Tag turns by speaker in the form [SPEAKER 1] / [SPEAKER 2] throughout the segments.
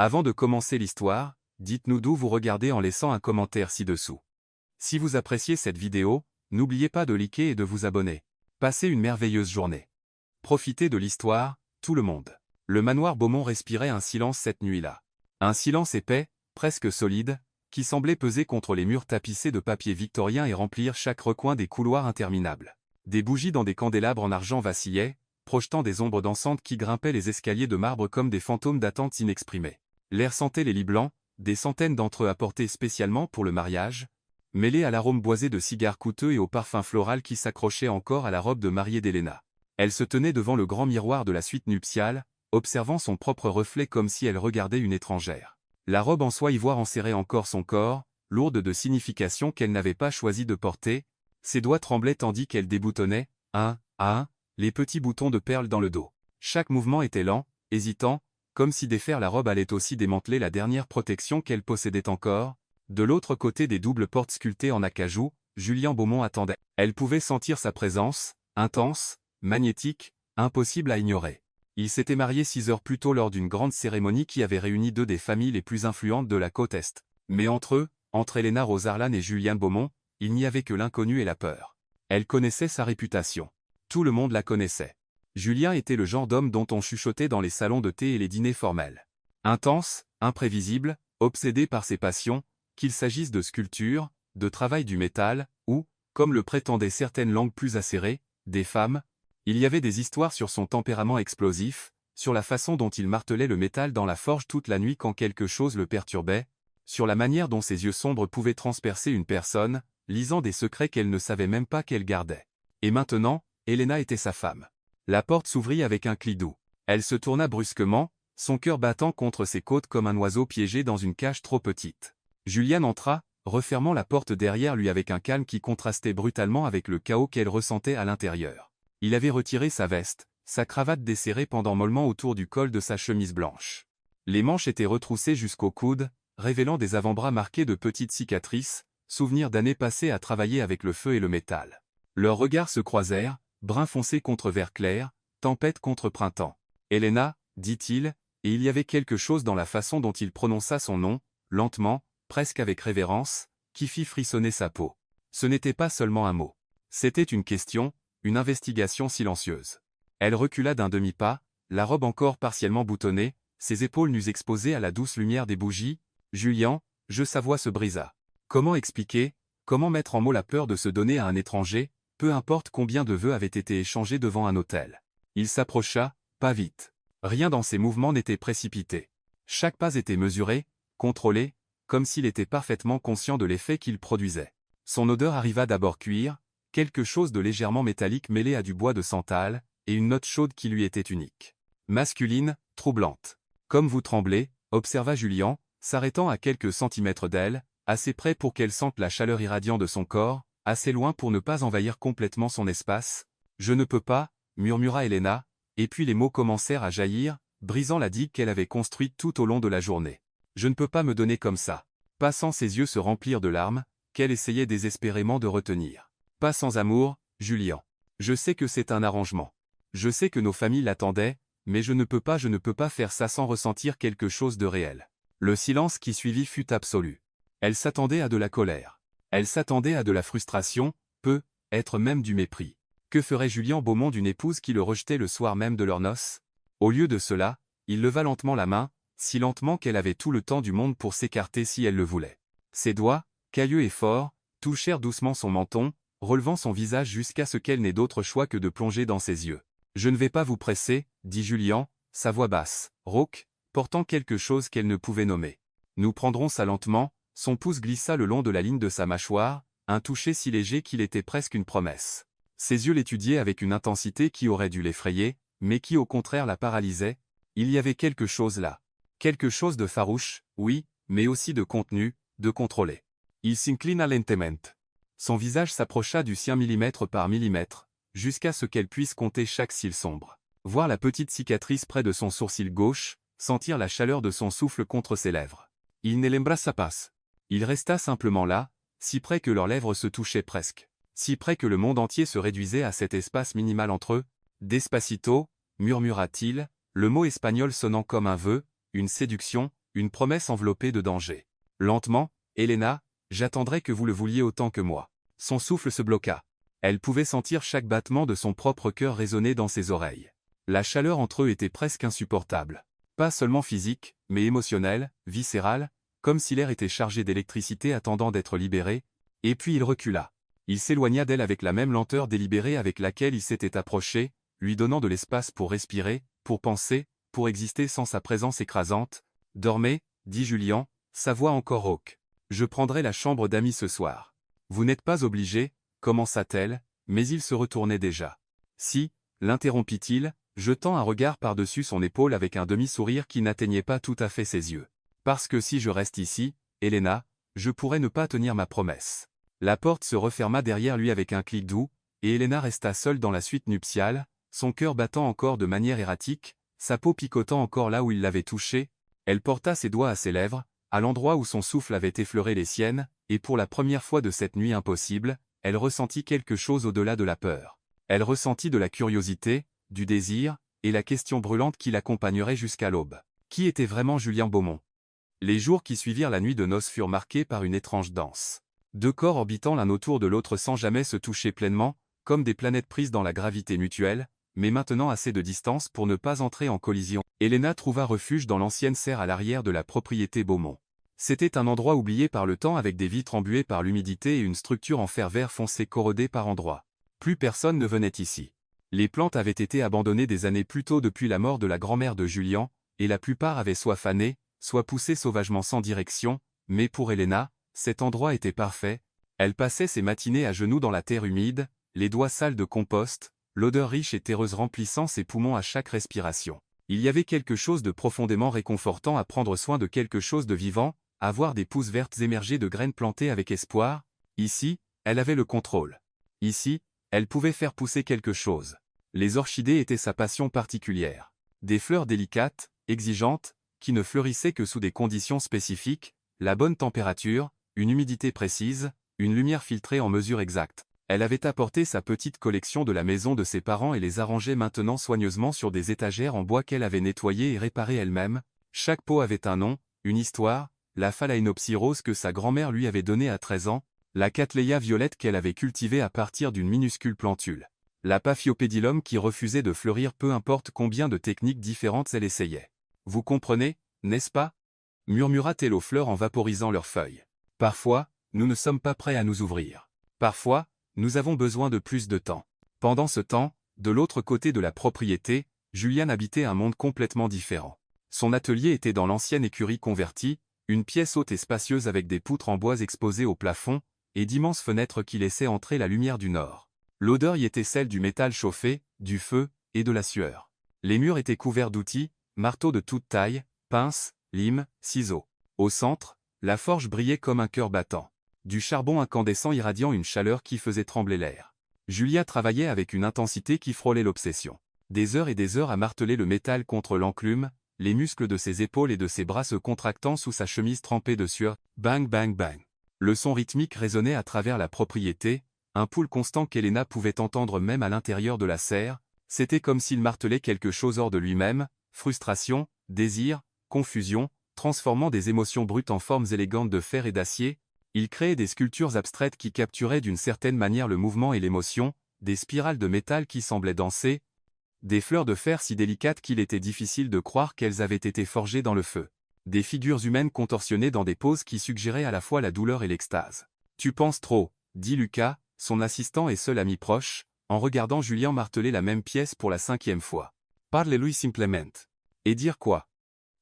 [SPEAKER 1] Avant de commencer l'histoire, dites-nous d'où vous regardez en laissant un commentaire ci-dessous. Si vous appréciez cette vidéo, n'oubliez pas de liker et de vous abonner. Passez une merveilleuse journée. Profitez de l'histoire, tout le monde. Le manoir Beaumont respirait un silence cette nuit-là. Un silence épais, presque solide, qui semblait peser contre les murs tapissés de papier victorien et remplir chaque recoin des couloirs interminables. Des bougies dans des candélabres en argent vacillaient, projetant des ombres dansantes qui grimpaient les escaliers de marbre comme des fantômes d'attente inexprimés. L'air sentait les lits blancs, des centaines d'entre eux apportés spécialement pour le mariage, mêlés à l'arôme boisé de cigares coûteux et au parfum floral qui s'accrochait encore à la robe de mariée d'Helena. Elle se tenait devant le grand miroir de la suite nuptiale, observant son propre reflet comme si elle regardait une étrangère. La robe en soie ivoire enserrait encore son corps, lourde de signification qu'elle n'avait pas choisi de porter, ses doigts tremblaient tandis qu'elle déboutonnait, un à un, les petits boutons de perles dans le dos. Chaque mouvement était lent, hésitant, comme si défaire la robe allait aussi démanteler la dernière protection qu'elle possédait encore. De l'autre côté des doubles portes sculptées en acajou, Julien Beaumont attendait. Elle pouvait sentir sa présence, intense, magnétique, impossible à ignorer. Il s'était marié 6 heures plus tôt lors d'une grande cérémonie qui avait réuni deux des familles les plus influentes de la côte Est. Mais entre eux, entre Helena Rosarlan et Julien Beaumont, il n'y avait que l'inconnu et la peur. Elle connaissait sa réputation. Tout le monde la connaissait. Julien était le genre d'homme dont on chuchotait dans les salons de thé et les dîners formels. Intense, imprévisible, obsédé par ses passions, qu'il s'agisse de sculpture, de travail du métal, ou, comme le prétendaient certaines langues plus acérées, des femmes, il y avait des histoires sur son tempérament explosif, sur la façon dont il martelait le métal dans la forge toute la nuit quand quelque chose le perturbait, sur la manière dont ses yeux sombres pouvaient transpercer une personne, lisant des secrets qu'elle ne savait même pas qu'elle gardait. Et maintenant, Helena était sa femme. La porte s'ouvrit avec un cli doux. Elle se tourna brusquement, son cœur battant contre ses côtes comme un oiseau piégé dans une cage trop petite. Julien entra, refermant la porte derrière lui avec un calme qui contrastait brutalement avec le chaos qu'elle ressentait à l'intérieur. Il avait retiré sa veste, sa cravate desserrée pendant mollement autour du col de sa chemise blanche. Les manches étaient retroussées jusqu'aux coudes, révélant des avant-bras marqués de petites cicatrices, souvenirs d'années passées à travailler avec le feu et le métal. Leurs regards se croisèrent, brun foncé contre vert clair, tempête contre printemps. « Helena » dit-il, et il y avait quelque chose dans la façon dont il prononça son nom, lentement, presque avec révérence, qui fit frissonner sa peau. Ce n'était pas seulement un mot. C'était une question, une investigation silencieuse. Elle recula d'un demi-pas, la robe encore partiellement boutonnée, ses épaules nues exposées à la douce lumière des bougies. Julien, sa voix se brisa. Comment expliquer, comment mettre en mots la peur de se donner à un étranger, peu importe combien de vœux avaient été échangés devant un autel. Il s'approcha, pas vite. Rien dans ses mouvements n'était précipité. Chaque pas était mesuré, contrôlé, comme s'il était parfaitement conscient de l'effet qu'il produisait. Son odeur arriva d'abord cuir, quelque chose de légèrement métallique mêlé à du bois de santal, et une note chaude qui lui était unique. Masculine, troublante. Comme vous tremblez, observa Julien, s'arrêtant à quelques centimètres d'elle, assez près pour qu'elle sente la chaleur irradiante de son corps, assez loin pour ne pas envahir complètement son espace. « Je ne peux pas » murmura Helena, et puis les mots commencèrent à jaillir, brisant la digue qu'elle avait construite tout au long de la journée. « Je ne peux pas me donner comme ça. » Passant ses yeux se remplirent de larmes, qu'elle essayait désespérément de retenir. « Pas sans amour, Julien. Je sais que c'est un arrangement. Je sais que nos familles l'attendaient, mais je ne peux pas faire ça sans ressentir quelque chose de réel. » Le silence qui suivit fut absolu. Elle s'attendait à de la colère. Elle s'attendait à de la frustration, peut-être même du mépris. Que ferait Julien Beaumont d'une épouse qui le rejetait le soir même de leurs noces? Au lieu de cela, il leva lentement la main, si lentement qu'elle avait tout le temps du monde pour s'écarter si elle le voulait. Ses doigts, cailleux et forts, touchèrent doucement son menton, relevant son visage jusqu'à ce qu'elle n'ait d'autre choix que de plonger dans ses yeux. « Je ne vais pas vous presser » dit Julien, sa voix basse, rauque, portant quelque chose qu'elle ne pouvait nommer. « Nous prendrons ça lentement. » Son pouce glissa le long de la ligne de sa mâchoire, un toucher si léger qu'il était presque une promesse. Ses yeux l'étudiaient avec une intensité qui aurait dû l'effrayer, mais qui au contraire la paralysait. Il y avait quelque chose là. Quelque chose de farouche, oui, mais aussi de contenu, de contrôlé. Il s'inclina lentement. Son visage s'approcha du sien millimètre par millimètre, jusqu'à ce qu'elle puisse compter chaque cil sombre. Voir la petite cicatrice près de son sourcil gauche, sentir la chaleur de son souffle contre ses lèvres. Il ne l'embrassa pas. Il resta simplement là, si près que leurs lèvres se touchaient presque, si près que le monde entier se réduisait à cet espace minimal entre eux. « Despacito » murmura-t-il, le mot espagnol sonnant comme un vœu, une séduction, une promesse enveloppée de danger. Lentement, Elena, j'attendrai que vous le vouliez autant que moi. Son souffle se bloqua. Elle pouvait sentir chaque battement de son propre cœur résonner dans ses oreilles. La chaleur entre eux était presque insupportable. Pas seulement physique, mais émotionnelle, viscérale, comme si l'air était chargé d'électricité attendant d'être libéré, et puis il recula. Il s'éloigna d'elle avec la même lenteur délibérée avec laquelle il s'était approché, lui donnant de l'espace pour respirer, pour penser, pour exister sans sa présence écrasante. « Dormez, dit Julian, sa voix encore rauque. Je prendrai la chambre d'amis ce soir. Vous n'êtes pas obligé, commença-t-elle, mais il se retournait déjà. Si, l'interrompit-il, jetant un regard par-dessus son épaule avec un demi-sourire qui n'atteignait pas tout à fait ses yeux. Parce que si je reste ici, Elena, je pourrais ne pas tenir ma promesse. La porte se referma derrière lui avec un clic doux, et Elena resta seule dans la suite nuptiale, son cœur battant encore de manière erratique, sa peau picotant encore là où il l'avait touchée. Elle porta ses doigts à ses lèvres, à l'endroit où son souffle avait effleuré les siennes, et pour la première fois de cette nuit impossible, elle ressentit quelque chose au-delà de la peur. Elle ressentit de la curiosité, du désir, et la question brûlante qui l'accompagnerait jusqu'à l'aube. Qui était vraiment Julien Beaumont? Les jours qui suivirent la nuit de noces furent marqués par une étrange danse. Deux corps orbitant l'un autour de l'autre sans jamais se toucher pleinement, comme des planètes prises dans la gravité mutuelle, mais maintenant assez de distance pour ne pas entrer en collision. Elena trouva refuge dans l'ancienne serre à l'arrière de la propriété Beaumont. C'était un endroit oublié par le temps avec des vitres embuées par l'humidité et une structure en fer vert foncé corrodée par endroits. Plus personne ne venait ici. Les plantes avaient été abandonnées des années plus tôt depuis la mort de la grand-mère de Julian, et la plupart avaient soit fané, soit poussé sauvagement sans direction, mais pour Elena, cet endroit était parfait. Elle passait ses matinées à genoux dans la terre humide, les doigts sales de compost, l'odeur riche et terreuse remplissant ses poumons à chaque respiration. Il y avait quelque chose de profondément réconfortant à prendre soin de quelque chose de vivant, à voir des pousses vertes émerger de graines plantées avec espoir. Ici, elle avait le contrôle. Ici, elle pouvait faire pousser quelque chose. Les orchidées étaient sa passion particulière. Des fleurs délicates, exigeantes, qui ne fleurissaient que sous des conditions spécifiques, la bonne température, une humidité précise, une lumière filtrée en mesure exacte. Elle avait apporté sa petite collection de la maison de ses parents et les arrangeait maintenant soigneusement sur des étagères en bois qu'elle avait nettoyées et réparées elle-même. Chaque pot avait un nom, une histoire, la phalaenopsis rose que sa grand-mère lui avait donnée à 13 ans, la cattleya violette qu'elle avait cultivée à partir d'une minuscule plantule, la paphiopédilum qui refusait de fleurir peu importe combien de techniques différentes elle essayait. Vous comprenez, n'est-ce pas? Murmura-t-elle aux fleurs en vaporisant leurs feuilles. Parfois, nous ne sommes pas prêts à nous ouvrir. Parfois, nous avons besoin de plus de temps. Pendant ce temps, de l'autre côté de la propriété, Julian habitait un monde complètement différent. Son atelier était dans l'ancienne écurie convertie, une pièce haute et spacieuse avec des poutres en bois exposées au plafond, et d'immenses fenêtres qui laissaient entrer la lumière du nord. L'odeur y était celle du métal chauffé, du feu, et de la sueur. Les murs étaient couverts d'outils, marteaux de toute taille, pinces, limes, ciseaux. Au centre, la forge brillait comme un cœur battant. Du charbon incandescent irradiant une chaleur qui faisait trembler l'air. Julia travaillait avec une intensité qui frôlait l'obsession. Des heures et des heures à marteler le métal contre l'enclume, les muscles de ses épaules et de ses bras se contractant sous sa chemise trempée de sueur. Bang bang bang. Le son rythmique résonnait à travers la propriété, un poule constant qu'Elena pouvait entendre même à l'intérieur de la serre. C'était comme s'il martelait quelque chose hors de lui-même, frustration, désir, confusion, transformant des émotions brutes en formes élégantes de fer et d'acier. Il créait des sculptures abstraites qui capturaient d'une certaine manière le mouvement et l'émotion, des spirales de métal qui semblaient danser, des fleurs de fer si délicates qu'il était difficile de croire qu'elles avaient été forgées dans le feu. Des figures humaines contorsionnées dans des poses qui suggéraient à la fois la douleur et l'extase. « Tu penses trop », dit Lucas, son assistant et seul ami proche, en regardant Julien marteler la même pièce pour la 5e fois. « Parle-lui simplement. »« Et dire quoi ?»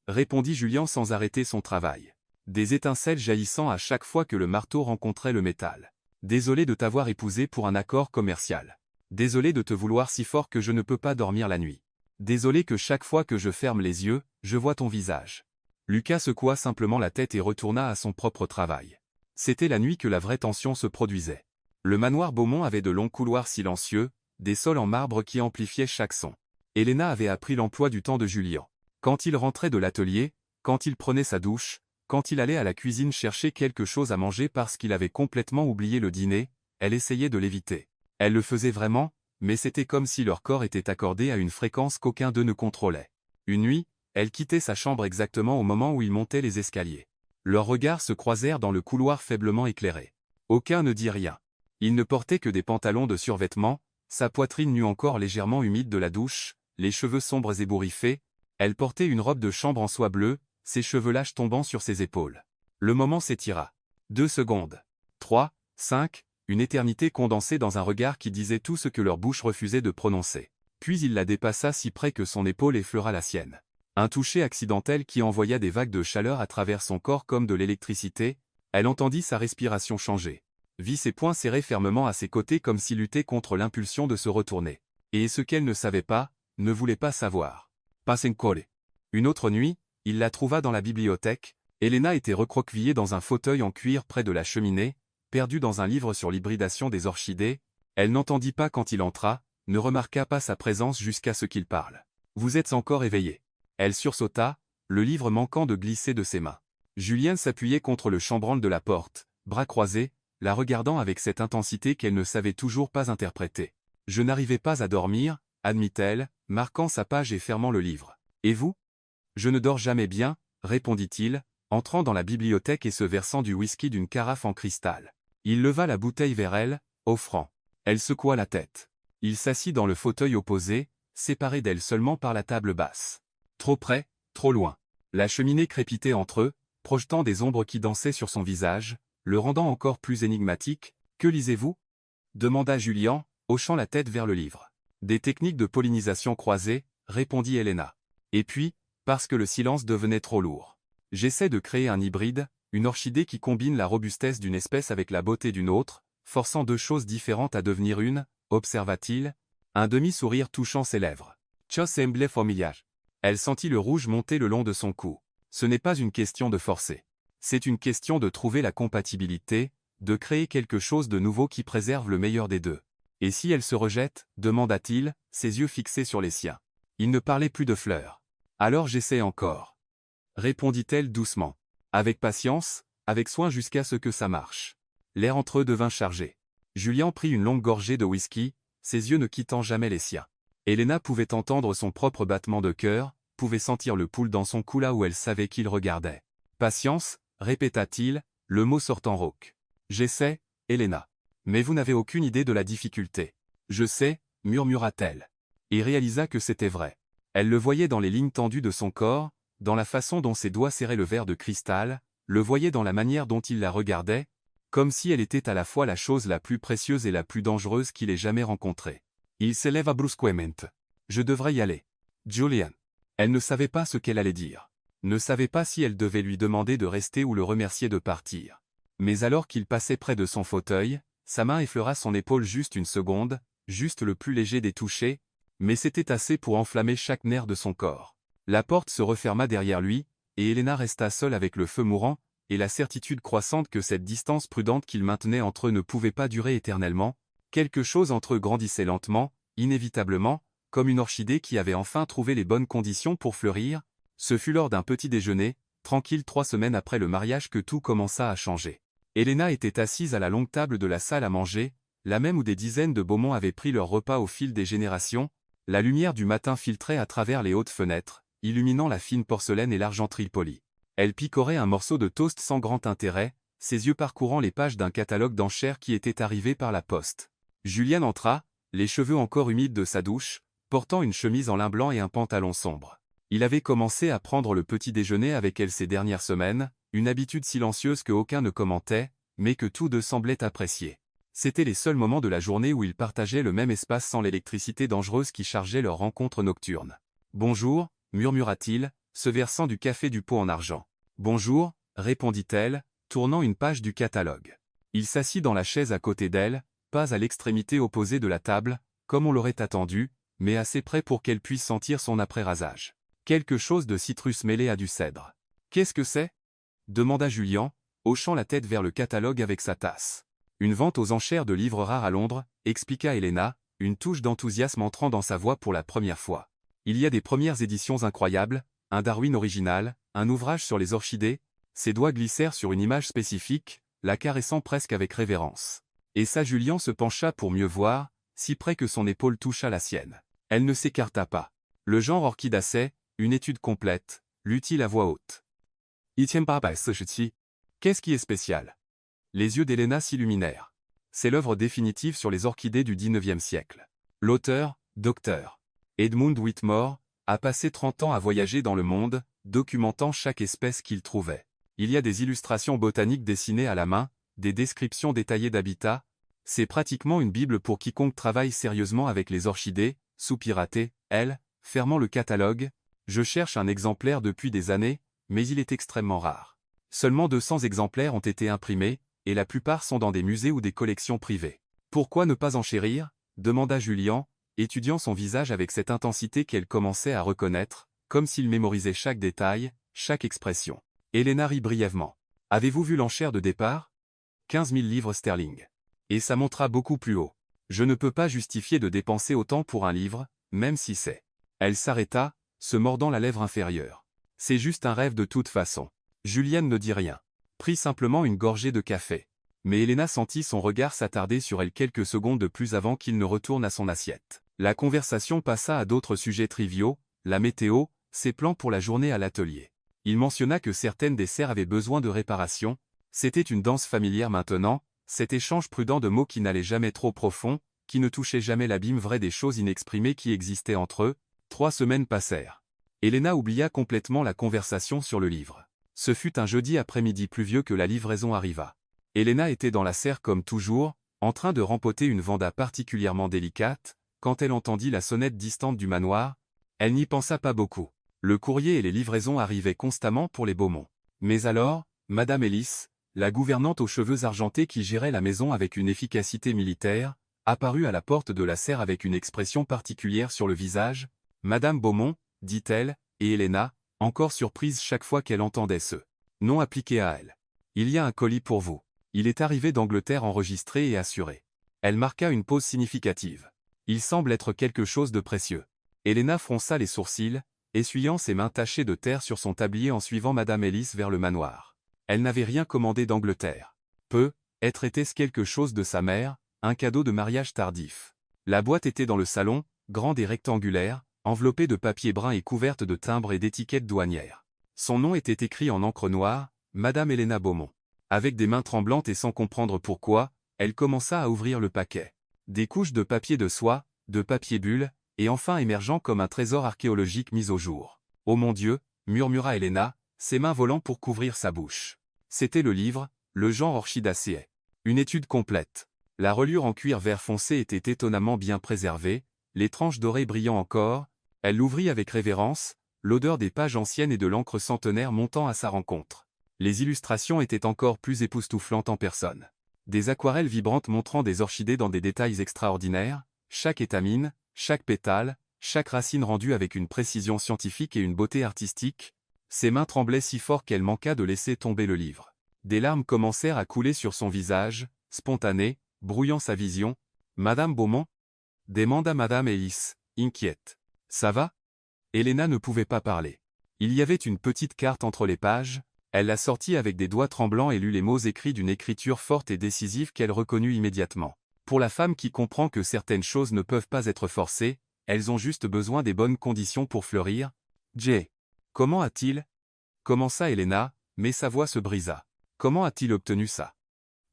[SPEAKER 1] répondit Julien sans arrêter son travail. Des étincelles jaillissant à chaque fois que le marteau rencontrait le métal. « Désolé de t'avoir épousé pour un accord commercial. Désolé de te vouloir si fort que je ne peux pas dormir la nuit. Désolé que chaque fois que je ferme les yeux, je vois ton visage. » Lucas secoua simplement la tête et retourna à son propre travail. C'était la nuit que la vraie tension se produisait. Le manoir Beaumont avait de longs couloirs silencieux, des sols en marbre qui amplifiaient chaque son. Elena avait appris l'emploi du temps de Julien. Quand il rentrait de l'atelier, quand il prenait sa douche, quand il allait à la cuisine chercher quelque chose à manger parce qu'il avait complètement oublié le dîner, elle essayait de l'éviter. Elle le faisait vraiment, mais c'était comme si leur corps était accordé à une fréquence qu'aucun d'eux ne contrôlait. Une nuit, Elle quittait sa chambre exactement au moment où il montait les escaliers. Leurs regards se croisèrent dans le couloir faiblement éclairé. Aucun ne dit rien. Il ne portait que des pantalons de survêtement, sa poitrine nue encore légèrement humide de la douche, les cheveux sombres ébouriffés. Elle portait une robe de chambre en soie bleue, ses cheveux lâches tombant sur ses épaules. Le moment s'étira. 2 secondes. 3, 5, une éternité condensée dans un regard qui disait tout ce que leur bouche refusait de prononcer. Puis il la dépassa si près que son épaule effleura la sienne. Un toucher accidentel qui envoya des vagues de chaleur à travers son corps comme de l'électricité. Elle entendit sa respiration changer. Vit ses poings serrés fermement à ses côtés comme s'il luttait contre l'impulsion de se retourner. Et ce qu'elle ne savait pas, ne voulait pas savoir. Pasenkole. Une autre nuit, il la trouva dans la bibliothèque. Elena était recroquevillée dans un fauteuil en cuir près de la cheminée, perdue dans un livre sur l'hybridation des orchidées. Elle n'entendit pas quand il entra, ne remarqua pas sa présence jusqu'à ce qu'il parle. « Vous êtes encore éveillé ?» Elle sursauta, le livre manquant de glisser de ses mains. Julien s'appuyait contre le chambranle de la porte, bras croisés, la regardant avec cette intensité qu'elle ne savait toujours pas interpréter. « Je n'arrivais pas à dormir, » admit-elle, marquant sa page et fermant le livre. « Et vous ? » « Je ne dors jamais bien, » répondit-il, entrant dans la bibliothèque et se versant du whisky d'une carafe en cristal. Il leva la bouteille vers elle, offrant. Elle secoua la tête. Il s'assit dans le fauteuil opposé, séparé d'elle seulement par la table basse. Trop près, trop loin. La cheminée crépitait entre eux, projetant des ombres qui dansaient sur son visage, le rendant encore plus énigmatique. « Que lisez-vous » demanda Julien, hochant la tête vers le livre. « Des techniques de pollinisation croisées » répondit Elena. Et puis, parce que le silence devenait trop lourd. « J'essaie de créer un hybride, une orchidée qui combine la robustesse d'une espèce avec la beauté d'une autre, forçant 2 choses différentes à devenir une, observa-t-il, un demi-sourire touchant ses lèvres. Cho semblait familiar. Elle sentit le rouge monter le long de son cou. Ce n'est pas une question de forcer. C'est une question de trouver la compatibilité, de créer quelque chose de nouveau qui préserve le meilleur des deux. Et si elle se rejette, demanda-t-il, ses yeux fixés sur les siens. Il ne parlait plus de fleurs. Alors j'essaie encore. Répondit-elle doucement. Avec patience, avec soin jusqu'à ce que ça marche. L'air entre eux devint chargé. Julien prit une longue gorgée de whisky, ses yeux ne quittant jamais les siens. Elena pouvait entendre son propre battement de cœur, pouvait sentir le pouls dans son cou là où elle savait qu'il regardait. Patience, répéta-t-il, le mot sortant rauque. J'essaie, Elena. Mais vous n'avez aucune idée de la difficulté. Je sais, murmura-t-elle. Et réalisa que c'était vrai. Elle le voyait dans les lignes tendues de son corps, dans la façon dont ses doigts serraient le verre de cristal, le voyait dans la manière dont il la regardait, comme si elle était à la fois la chose la plus précieuse et la plus dangereuse qu'il ait jamais rencontrée. Il s'élève brusquement. Je devrais y aller. Julian. Elle ne savait pas ce qu'elle allait dire. Ne savait pas si elle devait lui demander de rester ou le remercier de partir. Mais alors qu'il passait près de son fauteuil, sa main effleura son épaule juste une seconde, juste le plus léger des touchés, mais c'était assez pour enflammer chaque nerf de son corps. La porte se referma derrière lui, et Elena resta seule avec le feu mourant, et la certitude croissante que cette distance prudente qu'il maintenait entre eux ne pouvait pas durer éternellement. Quelque chose entre eux grandissait lentement, inévitablement, comme une orchidée qui avait enfin trouvé les bonnes conditions pour fleurir. Ce fut lors d'un petit déjeuner, tranquille 3 semaines après le mariage que tout commença à changer. Elena était assise à la longue table de la salle à manger, la même où des dizaines de Beaumont avaient pris leur repas au fil des générations. La lumière du matin filtrait à travers les hautes fenêtres, illuminant la fine porcelaine et l'argenterie polie. Elle picorait un morceau de toast sans grand intérêt, ses yeux parcourant les pages d'un catalogue d'enchères qui était arrivé par la poste. Julien entra, les cheveux encore humides de sa douche, portant une chemise en lin blanc et un pantalon sombre. Il avait commencé à prendre le petit déjeuner avec elle ces dernières semaines, une habitude silencieuse que aucun ne commentait, mais que tous deux semblaient apprécier. C'étaient les seuls moments de la journée où ils partageaient le même espace sans l'électricité dangereuse qui chargeait leur rencontre nocturne. « Bonjour » murmura-t-il, se versant du café du pot en argent. « Bonjour » répondit-elle, tournant une page du catalogue. Il s'assit dans la chaise à côté d'elle, pas à l'extrémité opposée de la table, comme on l'aurait attendu, mais assez près pour qu'elle puisse sentir son après-rasage. Quelque chose de citrus mêlé à du cèdre. « Qu'est-ce que c'est » demanda Julien, hochant la tête vers le catalogue avec sa tasse. « Une vente aux enchères de livres rares à Londres » expliqua Elena, une touche d'enthousiasme entrant dans sa voix pour la première fois. « Il y a des premières éditions incroyables, un Darwin original, un ouvrage sur les orchidées. » Ses doigts glissèrent sur une image spécifique, la caressant presque avec révérence. Et ça Julien se pencha pour mieux voir, si près que son épaule toucha la sienne. Elle ne s'écarta pas. Le genre orchidacée, Une étude complète, lut-il à voix haute. 1847. Qu'est-ce qui est spécial? Les yeux d'Helena s'illuminèrent. C'est l'œuvre définitive sur les orchidées du XIXe siècle. L'auteur, Dr. Edmund Whitmore, a passé 30 ans à voyager dans le monde, documentant chaque espèce qu'il trouvait. Il y a des illustrations botaniques dessinées à la main, des descriptions détaillées d'habitats. C'est pratiquement une bible pour quiconque travaille sérieusement avec les orchidées, soupira-t-elle, fermant le catalogue. Je cherche un exemplaire depuis des années, mais il est extrêmement rare. Seulement 200 exemplaires ont été imprimés, et la plupart sont dans des musées ou des collections privées. Pourquoi ne pas enchérir? Demanda Julian, étudiant son visage avec cette intensité qu'elle commençait à reconnaître, comme s'il mémorisait chaque détail, chaque expression. Helena rit brièvement. Avez-vous vu l'enchère de départ? 15 000 livres sterling. Et ça montera beaucoup plus haut. Je ne peux pas justifier de dépenser autant pour un livre, même si c'est. Elle s'arrêta, se mordant la lèvre inférieure. C'est juste un rêve de toute façon. Julien ne dit rien. Prit simplement une gorgée de café. Mais Helena sentit son regard s'attarder sur elle quelques secondes de plus avant qu'il ne retourne à son assiette. La conversation passa à d'autres sujets triviaux, la météo, ses plans pour la journée à l'atelier. Il mentionna que certaines des serres avaient besoin de réparation. C'était une danse familière maintenant, cet échange prudent de mots qui n'allait jamais trop profond, qui ne touchait jamais l'abîme vrai des choses inexprimées qui existaient entre eux. 3 semaines passèrent. Helena oublia complètement la conversation sur le livre. Ce fut un jeudi après-midi pluvieux que la livraison arriva. Helena était dans la serre comme toujours, en train de rempoter une vanda particulièrement délicate, quand elle entendit la sonnette distante du manoir. Elle n'y pensa pas beaucoup. Le courrier et les livraisons arrivaient constamment pour les Beaumont. Mais alors, Madame Ellis, la gouvernante aux cheveux argentés qui gérait la maison avec une efficacité militaire, apparut à la porte de la serre avec une expression particulière sur le visage. Madame Beaumont, dit-elle, et Helena, encore surprise chaque fois qu'elle entendait ce nom appliqué à elle. Il y a un colis pour vous. Il est arrivé d'Angleterre enregistré et assuré. Elle marqua une pause significative. Il semble être quelque chose de précieux. Helena fronça les sourcils, essuyant ses mains tachées de terre sur son tablier en suivant Madame Ellis vers le manoir. Elle n'avait rien commandé d'Angleterre. Peut-être était-ce quelque chose de sa mère, un cadeau de mariage tardif. La boîte était dans le salon, grande et rectangulaire, enveloppée de papier brun et couverte de timbres et d'étiquettes douanières. Son nom était écrit en encre noire, Madame Helena Beaumont. Avec des mains tremblantes et sans comprendre pourquoi, elle commença à ouvrir le paquet. Des couches de papier de soie, de papier bulle, et enfin émergeant comme un trésor archéologique mis au jour. « Oh mon Dieu !» murmura Helena, ses mains volant pour couvrir sa bouche. C'était le livre, le genre Orchidaceae. Une étude complète. La reliure en cuir vert foncé était étonnamment bien préservée, les tranches dorées brillant encore. Elle l'ouvrit avec révérence, l'odeur des pages anciennes et de l'encre centenaire montant à sa rencontre. Les illustrations étaient encore plus époustouflantes en personne. Des aquarelles vibrantes montrant des orchidées dans des détails extraordinaires, chaque étamine, chaque pétale, chaque racine rendue avec une précision scientifique et une beauté artistique. Ses mains tremblaient si fort qu'elle manqua de laisser tomber le livre. Des larmes commencèrent à couler sur son visage, spontanées, brouillant sa vision. « Madame Beaumont ?» demanda Madame Ellis, inquiète. « Ça va ?» Helena ne pouvait pas parler. Il y avait une petite carte entre les pages. Elle la sortit avec des doigts tremblants et lut les mots écrits d'une écriture forte et décisive qu'elle reconnut immédiatement. Pour la femme qui comprend que certaines choses ne peuvent pas être forcées, elles ont juste besoin des bonnes conditions pour fleurir. « Jay. Comment a-t-il » commença Helena, mais sa voix se brisa. Comment a-t-il obtenu ça?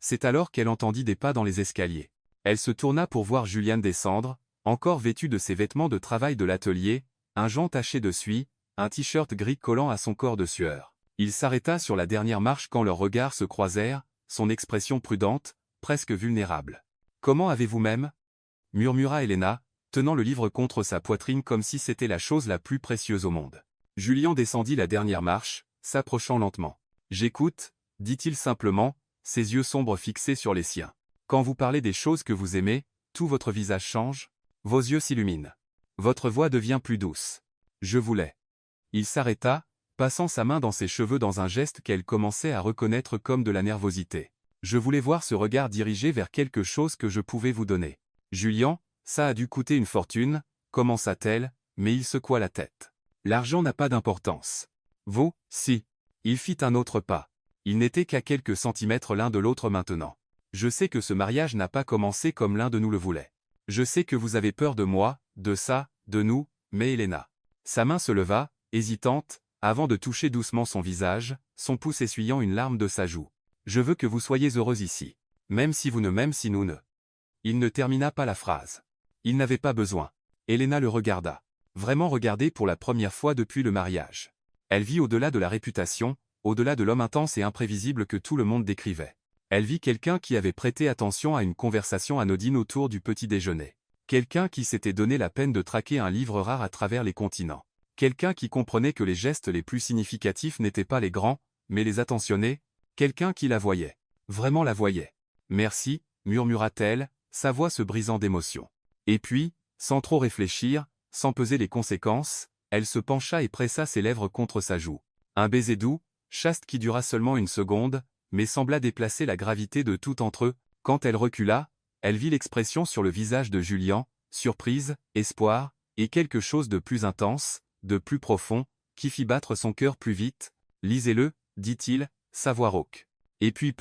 [SPEAKER 1] C'est alors qu'elle entendit des pas dans les escaliers. Elle se tourna pour voir Julien descendre, encore vêtu de ses vêtements de travail de l'atelier, un gant taché de suie, un t-shirt gris collant à son corps de sueur. Il s'arrêta sur la dernière marche quand leurs regards se croisèrent, son expression prudente, presque vulnérable. « Comment avez-vous même » murmura Helena, tenant le livre contre sa poitrine comme si c'était la chose la plus précieuse au monde. Julien descendit la dernière marche, s'approchant lentement. « J'écoute » dit-il simplement, ses yeux sombres fixés sur les siens. « Quand vous parlez des choses que vous aimez, tout votre visage change. Vos yeux s'illuminent. Votre voix devient plus douce. Je voulais. » Il s'arrêta, passant sa main dans ses cheveux dans un geste qu'elle commençait à reconnaître comme de la nervosité. « Je voulais voir ce regard dirigé vers quelque chose que je pouvais vous donner. »« Julien, ça a dû coûter une fortune, » commença-t-elle, mais il secoua la tête. « L'argent n'a pas d'importance. »« Vous, si. » Il fit un autre pas. Ils n'étaient qu'à quelques centimètres l'un de l'autre maintenant. « Je sais que ce mariage n'a pas commencé comme l'un de nous le voulait. Je sais que vous avez peur de moi, de ça, de nous, mais Helena. » Sa main se leva, hésitante, avant de toucher doucement son visage, son pouce essuyant une larme de sa joue. « Je veux que vous soyez heureuse ici. Même si vous ne m'aimez si nous ne... » Il ne termina pas la phrase. Il n'avait pas besoin. Elena le regarda. Vraiment regardé pour la première fois depuis le mariage. Elle vit au-delà de la réputation, au-delà de l'homme intense et imprévisible que tout le monde décrivait. Elle vit quelqu'un qui avait prêté attention à une conversation anodine autour du petit déjeuner. Quelqu'un qui s'était donné la peine de traquer un livre rare à travers les continents. Quelqu'un qui comprenait que les gestes les plus significatifs n'étaient pas les grands, mais les attentionnés. Quelqu'un qui la voyait. Vraiment la voyait. « Merci », murmura-t-elle, sa voix se brisant d'émotion. Et puis, sans trop réfléchir, sans peser les conséquences, elle se pencha et pressa ses lèvres contre sa joue. Un baiser doux, chaste qui dura seulement une seconde, mais sembla déplacer la gravité de tout entre eux. Quand elle recula, elle vit l'expression sur le visage de Julien, surprise, espoir, et quelque chose de plus intense, de plus profond, qui fit battre son cœur plus vite. « Lisez-le, dit-il, sa voix rauque. Et puis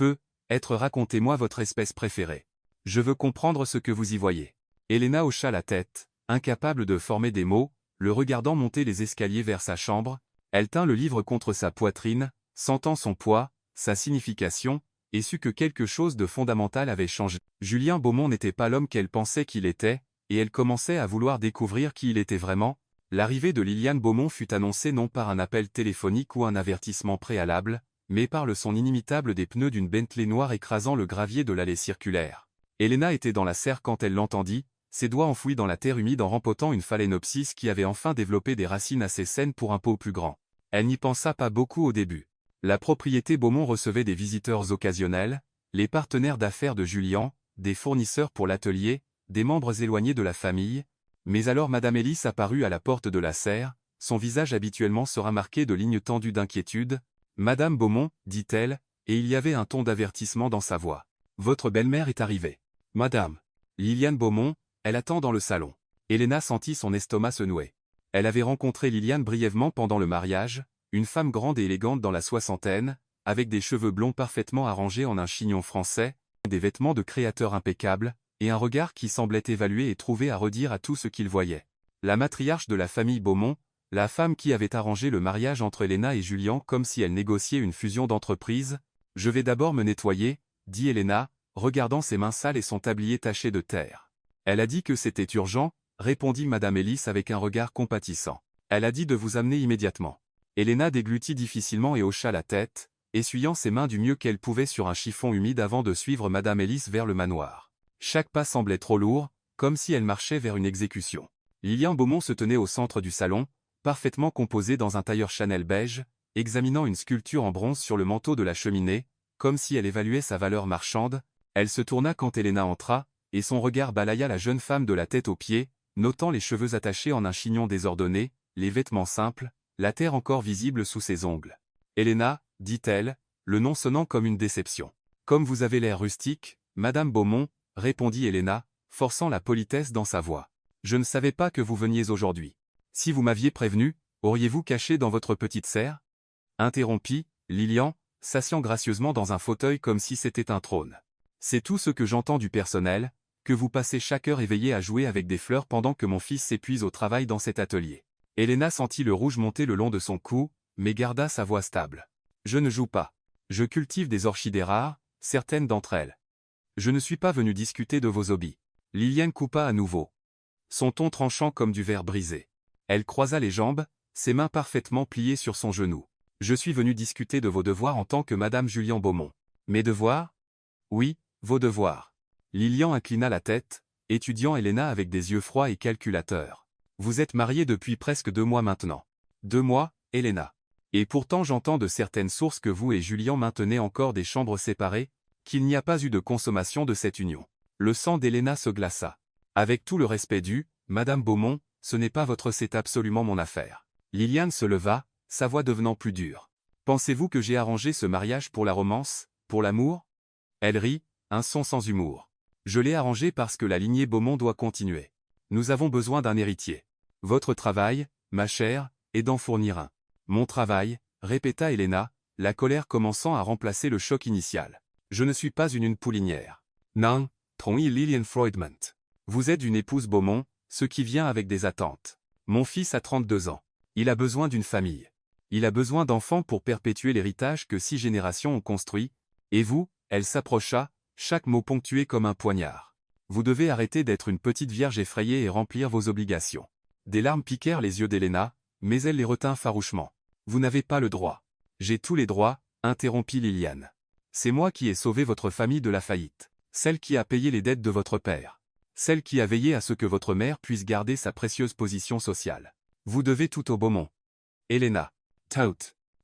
[SPEAKER 1] racontez-moi votre espèce préférée. Je veux comprendre ce que vous y voyez. » Elena hocha la tête, incapable de former des mots, le regardant monter les escaliers vers sa chambre. Elle tint le livre contre sa poitrine, sentant son poids, sa signification, et sut que quelque chose de fondamental avait changé. Julien Beaumont n'était pas l'homme qu'elle pensait qu'il était, et elle commençait à vouloir découvrir qui il était vraiment. L'arrivée de Liliane Beaumont fut annoncée non par un appel téléphonique ou un avertissement préalable, mais par le son inimitable des pneus d'une Bentley noire écrasant le gravier de l'allée circulaire. Elena était dans la serre quand elle l'entendit, ses doigts enfouis dans la terre humide en rempotant une phalaenopsis qui avait enfin développé des racines assez saines pour un pot plus grand. Elle n'y pensa pas beaucoup au début. La propriété Beaumont recevait des visiteurs occasionnels, les partenaires d'affaires de Julien, des fournisseurs pour l'atelier, des membres éloignés de la famille. Mais alors Madame Ellis apparut à la porte de la serre, son visage habituellement sera marqué de lignes tendues d'inquiétude. « Madame Beaumont, dit-elle, et il y avait un ton d'avertissement dans sa voix. Votre belle-mère est arrivée. Madame Liliane Beaumont, elle attend dans le salon. » Elena sentit son estomac se nouer. Elle avait rencontré Liliane brièvement pendant le mariage, une femme grande et élégante dans la soixantaine, avec des cheveux blonds parfaitement arrangés en un chignon français, des vêtements de créateur impeccables, et un regard qui semblait évaluer et trouver à redire à tout ce qu'il voyait. La matriarche de la famille Beaumont, la femme qui avait arrangé le mariage entre Elena et Julien comme si elle négociait une fusion d'entreprise. « Je vais d'abord me nettoyer, » dit Elena, regardant ses mains sales et son tablier taché de terre. « Elle a dit que c'était urgent, » répondit Madame Ellis avec un regard compatissant. « Elle a dit de vous amener immédiatement. » Elena déglutit difficilement et hocha la tête, essuyant ses mains du mieux qu'elle pouvait sur un chiffon humide avant de suivre Madame Ellis vers le manoir. Chaque pas semblait trop lourd, comme si elle marchait vers une exécution. Liliane Beaumont se tenait au centre du salon, parfaitement composée dans un tailleur Chanel beige, examinant une sculpture en bronze sur le manteau de la cheminée, comme si elle évaluait sa valeur marchande. Elle se tourna quand Elena entra, et son regard balaya la jeune femme de la tête aux pieds, notant les cheveux attachés en un chignon désordonné, les vêtements simples, la terre encore visible sous ses ongles. « Elena, dit-elle, le nom sonnant comme une déception. Comme vous avez l'air rustique, Madame Beaumont, répondit Elena, forçant la politesse dans sa voix. Je ne savais pas que vous veniez aujourd'hui. Si vous m'aviez prévenu, auriez-vous caché dans votre petite serre? Interrompit Lilian, s'asseyant gracieusement dans un fauteuil comme si c'était un trône. C'est tout ce que j'entends du personnel, que vous passez chaque heure éveillé à jouer avec des fleurs pendant que mon fils s'épuise au travail dans cet atelier. Elena sentit le rouge monter le long de son cou, mais garda sa voix stable. Je ne joue pas. Je cultive des orchidées rares, certaines d'entre elles. Je ne suis pas venu discuter de vos hobbies. Liliane coupa à nouveau. Son ton tranchant comme du verre brisé. Elle croisa les jambes, ses mains parfaitement pliées sur son genou. Je suis venu discuter de vos devoirs en tant que Madame Julien Beaumont. Mes devoirs? Oui, vos devoirs. Lilian inclina la tête, étudiant Elena avec des yeux froids et calculateurs. Vous êtes mariés depuis presque 2 mois maintenant. 2 mois, Elena. Et pourtant j'entends de certaines sources que vous et Julien maintenez encore des chambres séparées, qu'il n'y a pas eu de consommation de cette union. Le sang d'Elena se glaça. Avec tout le respect dû, Madame Beaumont, ce n'est pas votre, c'est absolument mon affaire. Liliane se leva, sa voix devenant plus dure. Pensez-vous que j'ai arrangé ce mariage pour la romance, pour l'amour? Elle rit, un son sans humour. Je l'ai arrangé parce que la lignée Beaumont doit continuer. Nous avons besoin d'un héritier. Votre travail, ma chère, est d'en fournir un. Mon travail, répéta Elena, la colère commençant à remplacer le choc initial. Je ne suis pas une poulinière. Non, tromit Lilian Freudment. Vous êtes une épouse Beaumont, ce qui vient avec des attentes. Mon fils a 32 ans. Il a besoin d'une famille. Il a besoin d'enfants pour perpétuer l'héritage que 6 générations ont construit. Et vous, elle s'approcha, chaque mot ponctué comme un poignard. Vous devez arrêter d'être une petite vierge effrayée et remplir vos obligations. Des larmes piquèrent les yeux d'Helena, mais elle les retint farouchement. Vous n'avez pas le droit. J'ai tous les droits, interrompit Liliane. C'est moi qui ai sauvé votre famille de la faillite. Celle qui a payé les dettes de votre père. Celle qui a veillé à ce que votre mère puisse garder sa précieuse position sociale. Vous devez tout au Beaumont. Helena. Tout.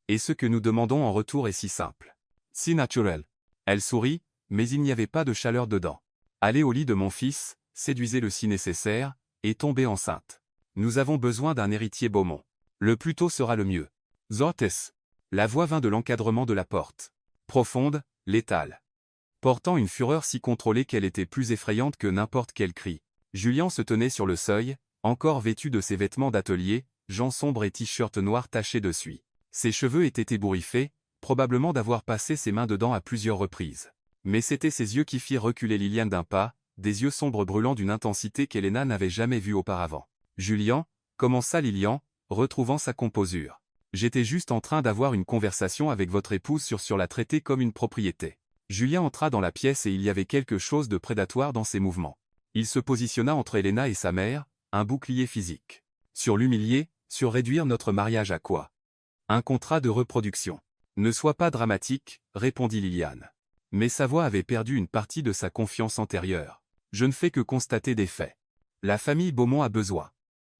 [SPEAKER 1] Et ce que nous demandons en retour est si simple. Si naturel. Elle sourit, mais il n'y avait pas de chaleur dedans. Allez au lit de mon fils, séduisez-le si nécessaire, et tombez enceinte. Nous avons besoin d'un héritier Beaumont. Le plus tôt sera le mieux. Zortes. La voix vint de l'encadrement de la porte. Profonde, létale. Portant une fureur si contrôlée qu'elle était plus effrayante que n'importe quel cri. Julien se tenait sur le seuil, encore vêtu de ses vêtements d'atelier, jean sombre et t-shirt noir taché de suie. Ses cheveux étaient ébouriffés, probablement d'avoir passé ses mains dedans à plusieurs reprises. Mais c'étaient ses yeux qui firent reculer Liliane d'un pas, des yeux sombres brûlants d'une intensité qu'Helena n'avait jamais vue auparavant. Julien, commença Lilian, retrouvant sa composure. J'étais juste en train d'avoir une conversation avec votre épouse sur la traiter comme une propriété. Julien entra dans la pièce et il y avait quelque chose de prédatoire dans ses mouvements. Il se positionna entre Helena et sa mère, un bouclier physique. Sur l'humilier, sur réduire notre mariage à quoi? Un contrat de reproduction. Ne sois pas dramatique, répondit Liliane. Mais sa voix avait perdu une partie de sa confiance antérieure. Je ne fais que constater des faits. La famille Beaumont a besoin.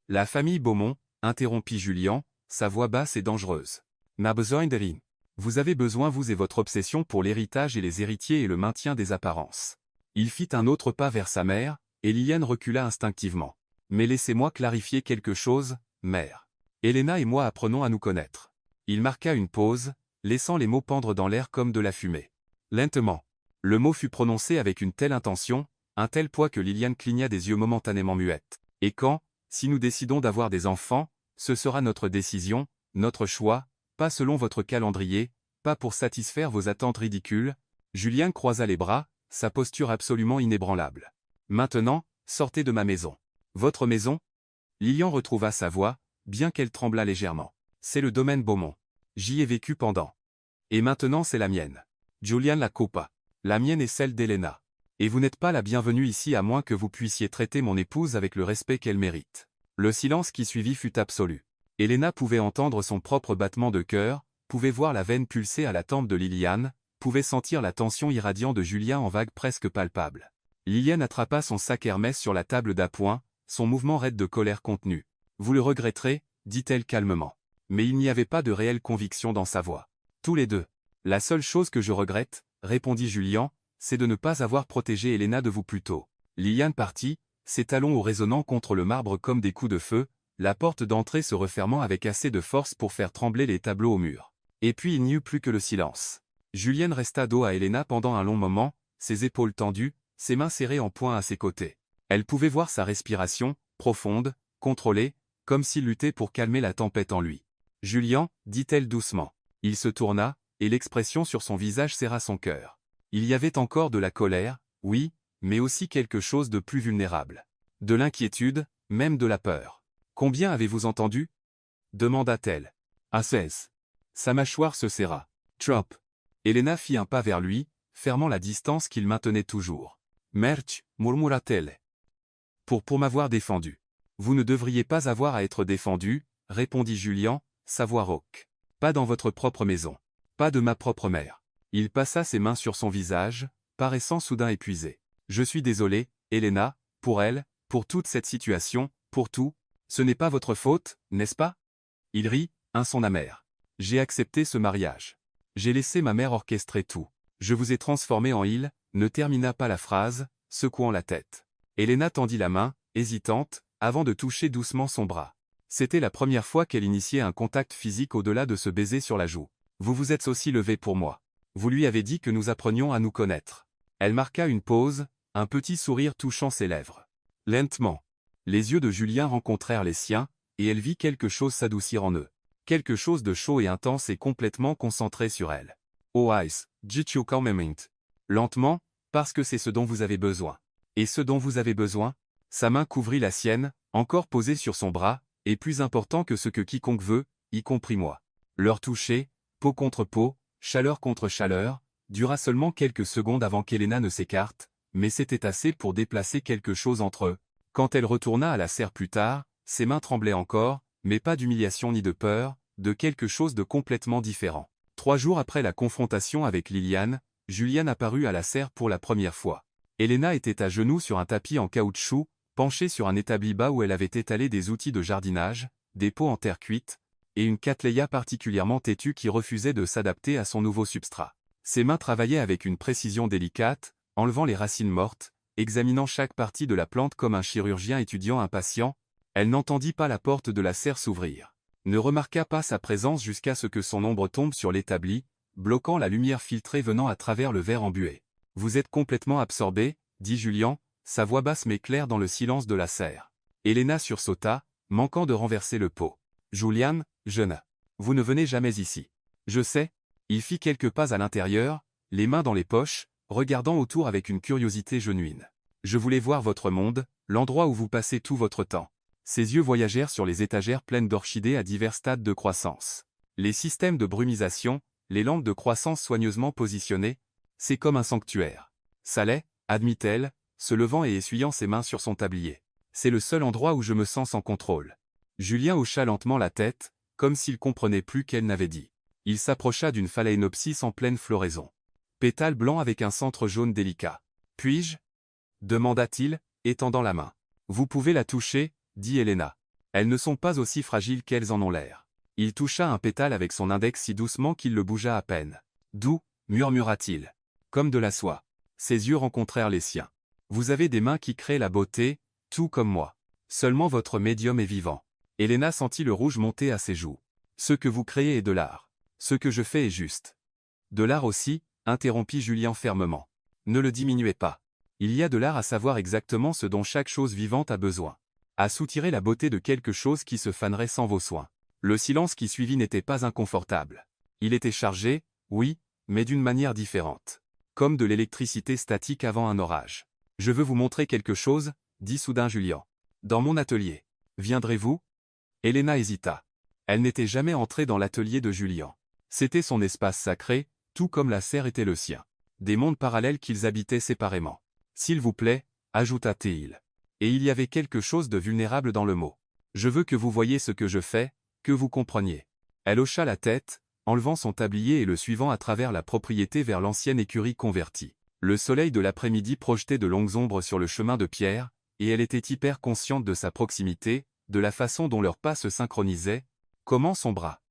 [SPEAKER 1] La famille Beaumont, interrompit Julien, sa voix basse et dangereuse. N'a besoin de rien. Vous avez besoin vous et votre obsession pour l'héritage et les héritiers et le maintien des apparences. Il fit un autre pas vers sa mère, et Liliane recula instinctivement. Mais laissez-moi clarifier quelque chose, mère. Helena et moi apprenons à nous connaître. Il marqua une pause, laissant les mots pendre dans l'air comme de la fumée. Lentement. Le mot fut prononcé avec une telle intention, un tel poids que Liliane cligna des yeux momentanément muette. Et quand, si nous décidons d'avoir des enfants, ce sera notre décision, notre choix, pas selon votre calendrier, pas pour satisfaire vos attentes ridicules. Julien croisa les bras, sa posture absolument inébranlable. Maintenant, sortez de ma maison. Votre maison? Lilian retrouva sa voix, bien qu'elle tremblât légèrement. C'est le domaine Beaumont. J'y ai vécu pendant. Et maintenant c'est la mienne. Julien la coupa. La mienne est celle d'Helena. Et vous n'êtes pas la bienvenue ici à moins que vous puissiez traiter mon épouse avec le respect qu'elle mérite. Le silence qui suivit fut absolu. Helena pouvait entendre son propre battement de cœur, pouvait voir la veine pulser à la tempe de Liliane, pouvait sentir la tension irradiant de Julien en vagues presque palpables. Liliane attrapa son sac Hermès sur la table d'appoint, son mouvement raide de colère contenue. Vous le regretterez, dit-elle calmement. Mais il n'y avait pas de réelle conviction dans sa voix. Tous les deux. La seule chose que je regrette, répondit Julien, c'est de ne pas avoir protégé Helena de vous plus tôt. Liliane partit, ses talons au résonnant contre le marbre comme des coups de feu, la porte d'entrée se refermant avec assez de force pour faire trembler les tableaux au mur. Et puis il n'y eut plus que le silence. Julienne resta dos à Helena pendant un long moment, ses épaules tendues, ses mains serrées en poing à ses côtés. Elle pouvait voir sa respiration, profonde, contrôlée, comme s'il luttait pour calmer la tempête en lui. « Julien, dit-elle doucement. » Il se tourna, et l'expression sur son visage serra son cœur. Il y avait encore de la colère, oui, mais aussi quelque chose de plus vulnérable. De l'inquiétude, même de la peur. « Combien avez-vous entendu » demanda-t-elle. « À 16. » Sa mâchoire se serra. « Trop. » Helena fit un pas vers lui, fermant la distance qu'il maintenait toujours. « Merch, murmura-t-elle. Pour m'avoir défendu. »« Vous ne devriez pas avoir à être défendu, » répondit Julien, sa voix rauque. « Pas dans votre propre maison. Pas de ma propre mère. » Il passa ses mains sur son visage, paraissant soudain épuisé. « Je suis désolé, Helena, pour elle, pour toute cette situation, pour tout. Ce n'est pas votre faute, n'est-ce pas ?» Il rit, un son amer. « J'ai accepté ce mariage. J'ai laissé ma mère orchestrer tout. Je vous ai transformé en île, » ne termina pas la phrase, secouant la tête. Helena tendit la main, hésitante, avant de toucher doucement son bras. C'était la première fois qu'elle initiait un contact physique au-delà de ce baiser sur la joue. « Vous vous êtes aussi levé pour moi. Vous lui avez dit que nous apprenions à nous connaître. » Elle marqua une pause, un petit sourire touchant ses lèvres. Lentement. Les yeux de Julien rencontrèrent les siens, et elle vit quelque chose s'adoucir en eux. Quelque chose de chaud et intense et complètement concentré sur elle. « Oh Ice, jitu moment. » Lentement, parce que c'est ce dont vous avez besoin. Et ce dont vous avez besoin? Sa main couvrit la sienne, encore posée sur son bras, est plus important que ce que quiconque veut, y compris moi. Leur toucher, peau contre peau, chaleur contre chaleur, dura seulement quelques secondes avant qu'Helena ne s'écarte, mais c'était assez pour déplacer quelque chose entre eux. Quand elle retourna à la serre plus tard, ses mains tremblaient encore, mais pas d'humiliation ni de peur, de quelque chose de complètement différent. 3 jours après la confrontation avec Liliane, Julian apparut à la serre pour la première fois. Helena était à genoux sur un tapis en caoutchouc, penchée sur un établi bas où elle avait étalé des outils de jardinage, des pots en terre cuite, et une cattleya particulièrement têtue qui refusait de s'adapter à son nouveau substrat. Ses mains travaillaient avec une précision délicate, enlevant les racines mortes, examinant chaque partie de la plante comme un chirurgien étudiant un patient. Elle n'entendit pas la porte de la serre s'ouvrir, ne remarqua pas sa présence jusqu'à ce que son ombre tombe sur l'établi, bloquant la lumière filtrée venant à travers le verre embué. « Vous êtes complètement absorbé, » dit Julian, sa voix basse mais claire dans le silence de la serre. Helena sursauta, manquant de renverser le pot. « Julian, jeune. Vous ne venez jamais ici. » « Je sais. » Il fit quelques pas à l'intérieur, les mains dans les poches, regardant autour avec une curiosité genuine. « Je voulais voir votre monde, l'endroit où vous passez tout votre temps. » Ses yeux voyagèrent sur les étagères pleines d'orchidées à divers stades de croissance. Les systèmes de brumisation, les lampes de croissance soigneusement positionnées, c'est comme un sanctuaire. Ça l'est, admit-elle, se levant et essuyant ses mains sur son tablier. C'est le seul endroit où je me sens sans contrôle. Julien hocha lentement la tête, comme s'il comprenait plus qu'elle n'avait dit. Il s'approcha d'une phalaenopsis en pleine floraison. Pétales blancs avec un centre jaune délicat. « Puis-je » demanda-t-il, étendant la main. « Vous pouvez la toucher » dit Helena. « Elles ne sont pas aussi fragiles qu'elles en ont l'air. » Il toucha un pétale avec son index si doucement qu'il le bougea à peine. « Doux » murmura-t-il. « Comme de la soie. » Ses yeux rencontrèrent les siens. « Vous avez des mains qui créent la beauté, tout comme moi. Seulement votre médium est vivant. » Helena sentit le rouge monter à ses joues. « Ce que vous créez est de l'art. Ce que je fais est juste. » « De l'art aussi, » interrompit Julien fermement. « Ne le diminuez pas. Il y a de l'art à savoir exactement ce dont chaque chose vivante a besoin. À soutirer la beauté de quelque chose qui se fanerait sans vos soins. » Le silence qui suivit n'était pas inconfortable. Il était chargé, oui, mais d'une manière différente. Comme de l'électricité statique avant un orage. « Je veux vous montrer quelque chose, » dit soudain Julien. « Dans mon atelier. Viendrez-vous » Helena hésita. Elle n'était jamais entrée dans l'atelier de Julien. C'était son espace sacré, tout comme la serre était le sien. Des mondes parallèles qu'ils habitaient séparément. « S'il vous plaît, » ajouta-t-il. Et il y avait quelque chose de vulnérable dans le mot. « Je veux que vous voyiez ce que je fais, que vous compreniez. » Elle hocha la tête, enlevant son tablier et le suivant à travers la propriété vers l'ancienne écurie convertie. Le soleil de l'après-midi projetait de longues ombres sur le chemin de pierre, et elle était hyper consciente de sa proximité, de la façon dont leurs pas se synchronisaient, comment son bras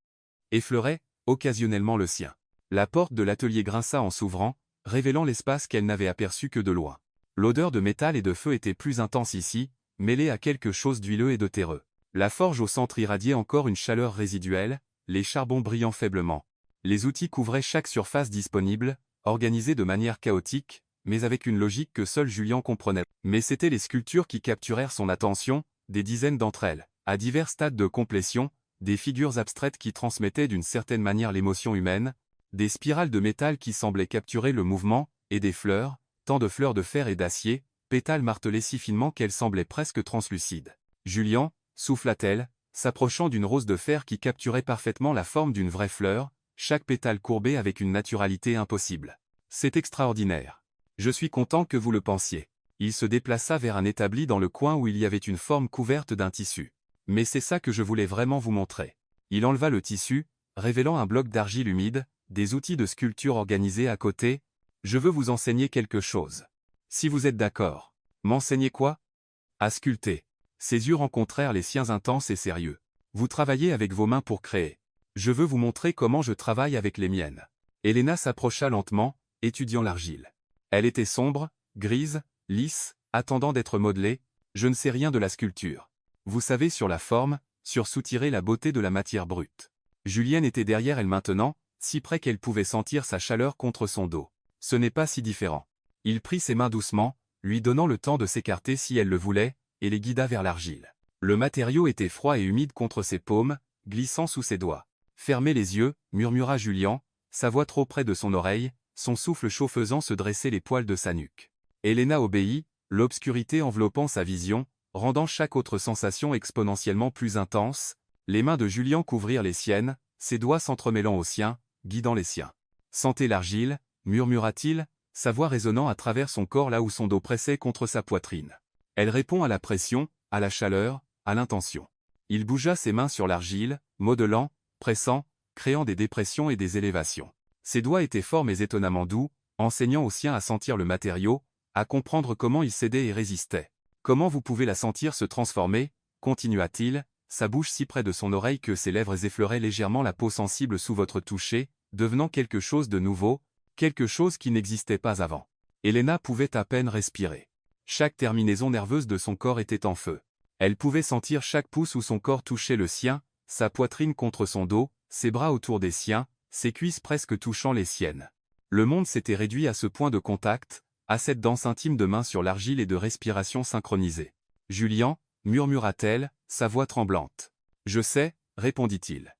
[SPEAKER 1] effleurait, occasionnellement le sien. La porte de l'atelier grinça en s'ouvrant, révélant l'espace qu'elle n'avait aperçu que de loin. L'odeur de métal et de feu était plus intense ici, mêlée à quelque chose d'huileux et de terreux. La forge au centre irradiait encore une chaleur résiduelle, les charbons brillant faiblement. Les outils couvraient chaque surface disponible, organisés de manière chaotique, mais avec une logique que seul Julien comprenait. Mais c'étaient les sculptures qui capturèrent son attention, des dizaines d'entre elles, à divers stades de complétion, des figures abstraites qui transmettaient d'une certaine manière l'émotion humaine, des spirales de métal qui semblaient capturer le mouvement, et des fleurs, tant de fleurs de fer et d'acier, pétales martelés si finement qu'elles semblaient presque translucides. Julien, souffla-t-elle, s'approchant d'une rose de fer qui capturait parfaitement la forme d'une vraie fleur, chaque pétale courbé avec une naturalité impossible. C'est extraordinaire. Je suis content que vous le pensiez. Il se déplaça vers un établi dans le coin où il y avait une forme couverte d'un tissu. Mais c'est ça que je voulais vraiment vous montrer. Il enleva le tissu, révélant un bloc d'argile humide, des outils de sculpture organisés à côté. Je veux vous enseigner quelque chose. Si vous êtes d'accord. M'enseigner quoi? À sculpter. Ses yeux rencontrèrent les siens intenses et sérieux. Vous travaillez avec vos mains pour créer. Je veux vous montrer comment je travaille avec les miennes. Helena s'approcha lentement, étudiant l'argile. Elle était sombre, grise, lisse, attendant d'être modelée. Je ne sais rien de la sculpture. Vous savez sur la forme, sur soutirer la beauté de la matière brute. Julienne était derrière elle maintenant, si près qu'elle pouvait sentir sa chaleur contre son dos. Ce n'est pas si différent. Il prit ses mains doucement, lui donnant le temps de s'écarter si elle le voulait, et les guida vers l'argile. Le matériau était froid et humide contre ses paumes, glissant sous ses doigts. Fermez les yeux, murmura Julien, sa voix trop près de son oreille, son souffle chaud faisant se dresser les poils de sa nuque. Helena obéit, l'obscurité enveloppant sa vision, rendant chaque autre sensation exponentiellement plus intense. Les mains de Julien couvrirent les siennes, ses doigts s'entremêlant aux siens, guidant les siens. « Sentez l'argile » murmura-t-il, sa voix résonnant à travers son corps là où son dos pressait contre sa poitrine. Elle répond à la pression, à la chaleur, à l'intention. Il bougea ses mains sur l'argile, modelant, pressant, créant des dépressions et des élévations. Ses doigts étaient forts mais étonnamment doux, enseignant aux siens à sentir le matériau, à comprendre comment il cédait et résistait. « Comment vous pouvez la sentir se transformer » continua-t-il, sa bouche si près de son oreille que ses lèvres effleuraient légèrement la peau sensible sous votre toucher, devenant quelque chose de nouveau, quelque chose qui n'existait pas avant. Elena pouvait à peine respirer. Chaque terminaison nerveuse de son corps était en feu. Elle pouvait sentir chaque pouce où son corps touchait le sien, sa poitrine contre son dos, ses bras autour des siens, ses cuisses presque touchant les siennes. Le monde s'était réduit à ce point de contact, à cette danse intime de mains sur l'argile et de respiration synchronisée. « Julien » murmura-t-elle, sa voix tremblante. « Je sais » répondit-il.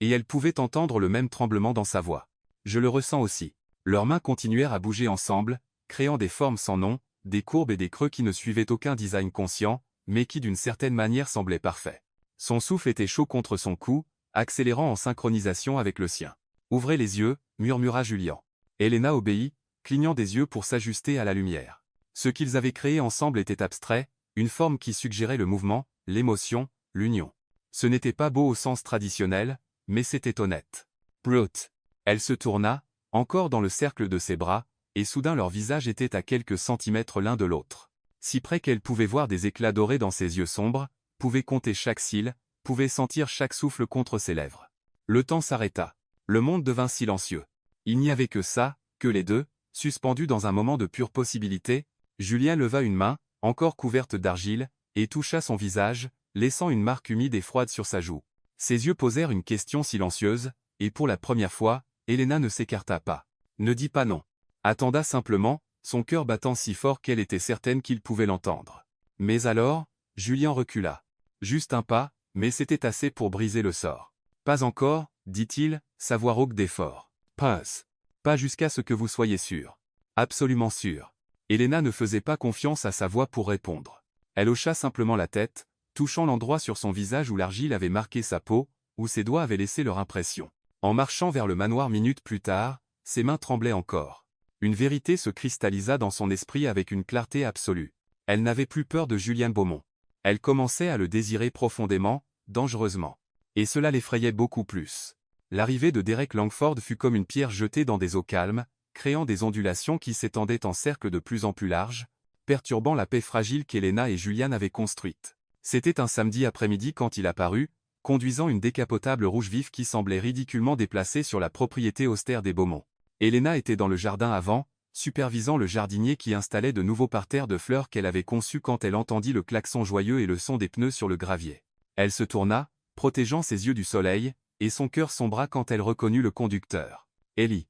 [SPEAKER 1] Et elle pouvait entendre le même tremblement dans sa voix. « Je le ressens aussi. » Leurs mains continuèrent à bouger ensemble, créant des formes sans nom, des courbes et des creux qui ne suivaient aucun design conscient, mais qui d'une certaine manière semblaient parfaits. Son souffle était chaud contre son cou, accélérant en synchronisation avec le sien. « Ouvrez les yeux » murmura Julien. Elena obéit, clignant des yeux pour s'ajuster à la lumière. Ce qu'ils avaient créé ensemble était abstrait, une forme qui suggérait le mouvement, l'émotion, l'union. Ce n'était pas beau au sens traditionnel, mais c'était honnête. Brute. Elle se tourna, encore dans le cercle de ses bras, et soudain leurs visages étaient à quelques centimètres l'un de l'autre. Si près qu'elle pouvait voir des éclats dorés dans ses yeux sombres, pouvait compter chaque cils, pouvait sentir chaque souffle contre ses lèvres. Le temps s'arrêta. Le monde devint silencieux. Il n'y avait que ça, que les deux, suspendus dans un moment de pure possibilité. Julien leva une main, encore couverte d'argile, et toucha son visage, laissant une marque humide et froide sur sa joue. Ses yeux posèrent une question silencieuse, et pour la première fois, Elena ne s'écarta pas. Ne dit pas non. Attenda simplement, son cœur battant si fort qu'elle était certaine qu'il pouvait l'entendre. Mais alors, Julien recula. Juste un pas, mais c'était assez pour briser le sort. Pas encore, dit-il, sa voix rauque d'effort. Pas jusqu'à ce que vous soyez sûr. Absolument sûr. Elena ne faisait pas confiance à sa voix pour répondre. Elle hocha simplement la tête, touchant l'endroit sur son visage où l'argile avait marqué sa peau, où ses doigts avaient laissé leur impression. En marchant vers le manoir minutes plus tard, ses mains tremblaient encore. Une vérité se cristallisa dans son esprit avec une clarté absolue. Elle n'avait plus peur de Julien Beaumont. Elle commençait à le désirer profondément, dangereusement. Et cela l'effrayait beaucoup plus. L'arrivée de Derek Langford fut comme une pierre jetée dans des eaux calmes, créant des ondulations qui s'étendaient en cercles de plus en plus larges, perturbant la paix fragile qu'Elena et Julien avaient construite. C'était un samedi après-midi quand il apparut, conduisant une décapotable rouge vif qui semblait ridiculement déplacée sur la propriété austère des Beaumont. Elena était dans le jardin avant, supervisant le jardinier qui installait de nouveaux parterres de fleurs qu'elle avait conçus quand elle entendit le klaxon joyeux et le son des pneus sur le gravier. Elle se tourna, protégeant ses yeux du soleil, et son cœur sombra quand elle reconnut le conducteur. « Ellie !»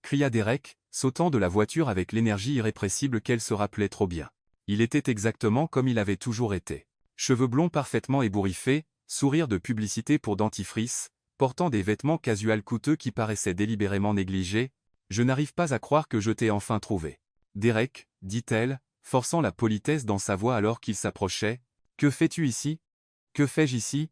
[SPEAKER 1] cria Derek, sautant de la voiture avec l'énergie irrépressible qu'elle se rappelait trop bien. Il était exactement comme il avait toujours été. Cheveux blonds parfaitement ébouriffés, sourire de publicité pour dentifrice, portant des vêtements casuals coûteux qui paraissaient délibérément négligés. « Je n'arrive pas à croire que je t'ai enfin trouvé. » Derek, dit-elle, forçant la politesse dans sa voix alors qu'il s'approchait. « Que fais-tu ici ? Que fais-je ici ?»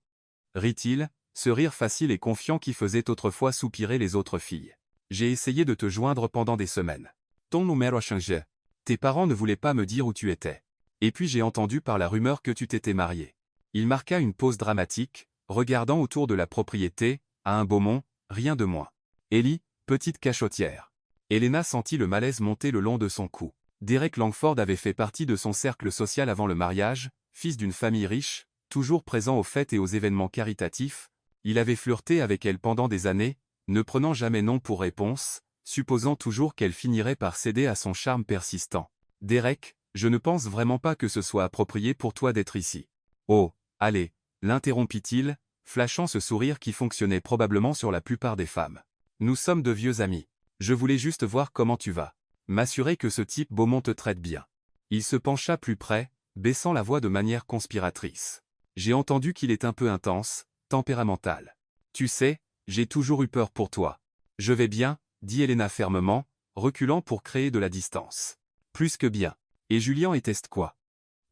[SPEAKER 1] rit-il, ce rire facile et confiant qui faisait autrefois soupirer les autres filles. « J'ai essayé de te joindre pendant des semaines. Ton numéro a changé. Tes parents ne voulaient pas me dire où tu étais. Et puis j'ai entendu par la rumeur que tu t'étais marié. » Il marqua une pause dramatique, regardant autour de la propriété, à un Beaumont, rien de moins. Ellie, petite cachotière. Elena sentit le malaise monter le long de son cou. Derek Langford avait fait partie de son cercle social avant le mariage, fils d'une famille riche, toujours présent aux fêtes et aux événements caritatifs. Il avait flirté avec elle pendant des années, ne prenant jamais non pour réponse, supposant toujours qu'elle finirait par céder à son charme persistant. « Derek, je ne pense vraiment pas que ce soit approprié pour toi d'être ici. »« Oh, allez » l'interrompit-il, flashant ce sourire qui fonctionnait probablement sur la plupart des femmes. « Nous sommes de vieux amis. Je voulais juste voir comment tu vas. M'assurer que ce type Beaumont te traite bien. » Il se pencha plus près, baissant la voix de manière conspiratrice. « J'ai entendu qu'il est un peu intense, tempéramental. Tu sais, j'ai toujours eu peur pour toi. »« Je vais bien, » dit Elena fermement, reculant pour créer de la distance. « Plus que bien. Et Julien était quoi ?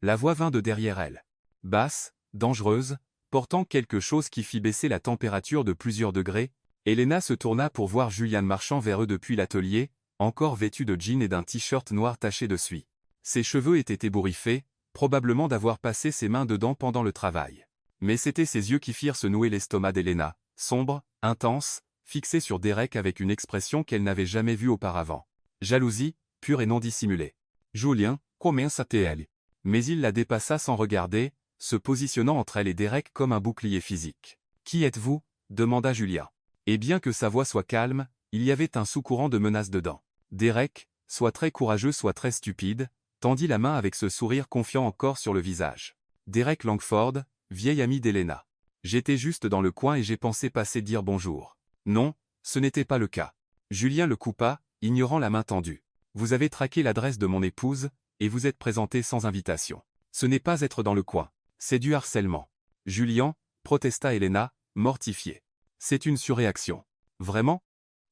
[SPEAKER 1] La voix vint de derrière elle. Basse, dangereuse, portant quelque chose qui fit baisser la température de plusieurs degrés, Elena se tourna pour voir Julian marchant vers eux depuis l'atelier, encore vêtu de jean et d'un t-shirt noir taché de suie. Ses cheveux étaient ébouriffés, probablement d'avoir passé ses mains dedans pendant le travail. Mais c'étaient ses yeux qui firent se nouer l'estomac d'Elena, sombre, intense, fixé sur Derek avec une expression qu'elle n'avait jamais vue auparavant. Jalousie, pure et non dissimulée. Julien, combien ça t'est? Mais il la dépassa sans regarder, se positionnant entre elle et Derek comme un bouclier physique. Qui êtes-vous? Demanda Julien. Et bien que sa voix soit calme, il y avait un sous-courant de menace dedans. Derek, soit très courageux soit très stupide, tendit la main avec ce sourire confiant encore sur le visage. Derek Langford, vieil ami d'Elena. J'étais juste dans le coin et j'ai pensé passer dire bonjour. Non, ce n'était pas le cas. Julien le coupa, ignorant la main tendue. Vous avez traqué l'adresse de mon épouse, et vous êtes présenté sans invitation. Ce n'est pas être dans le coin. C'est du harcèlement. Julien, protesta Elena, mortifiée. C'est une surréaction. Vraiment?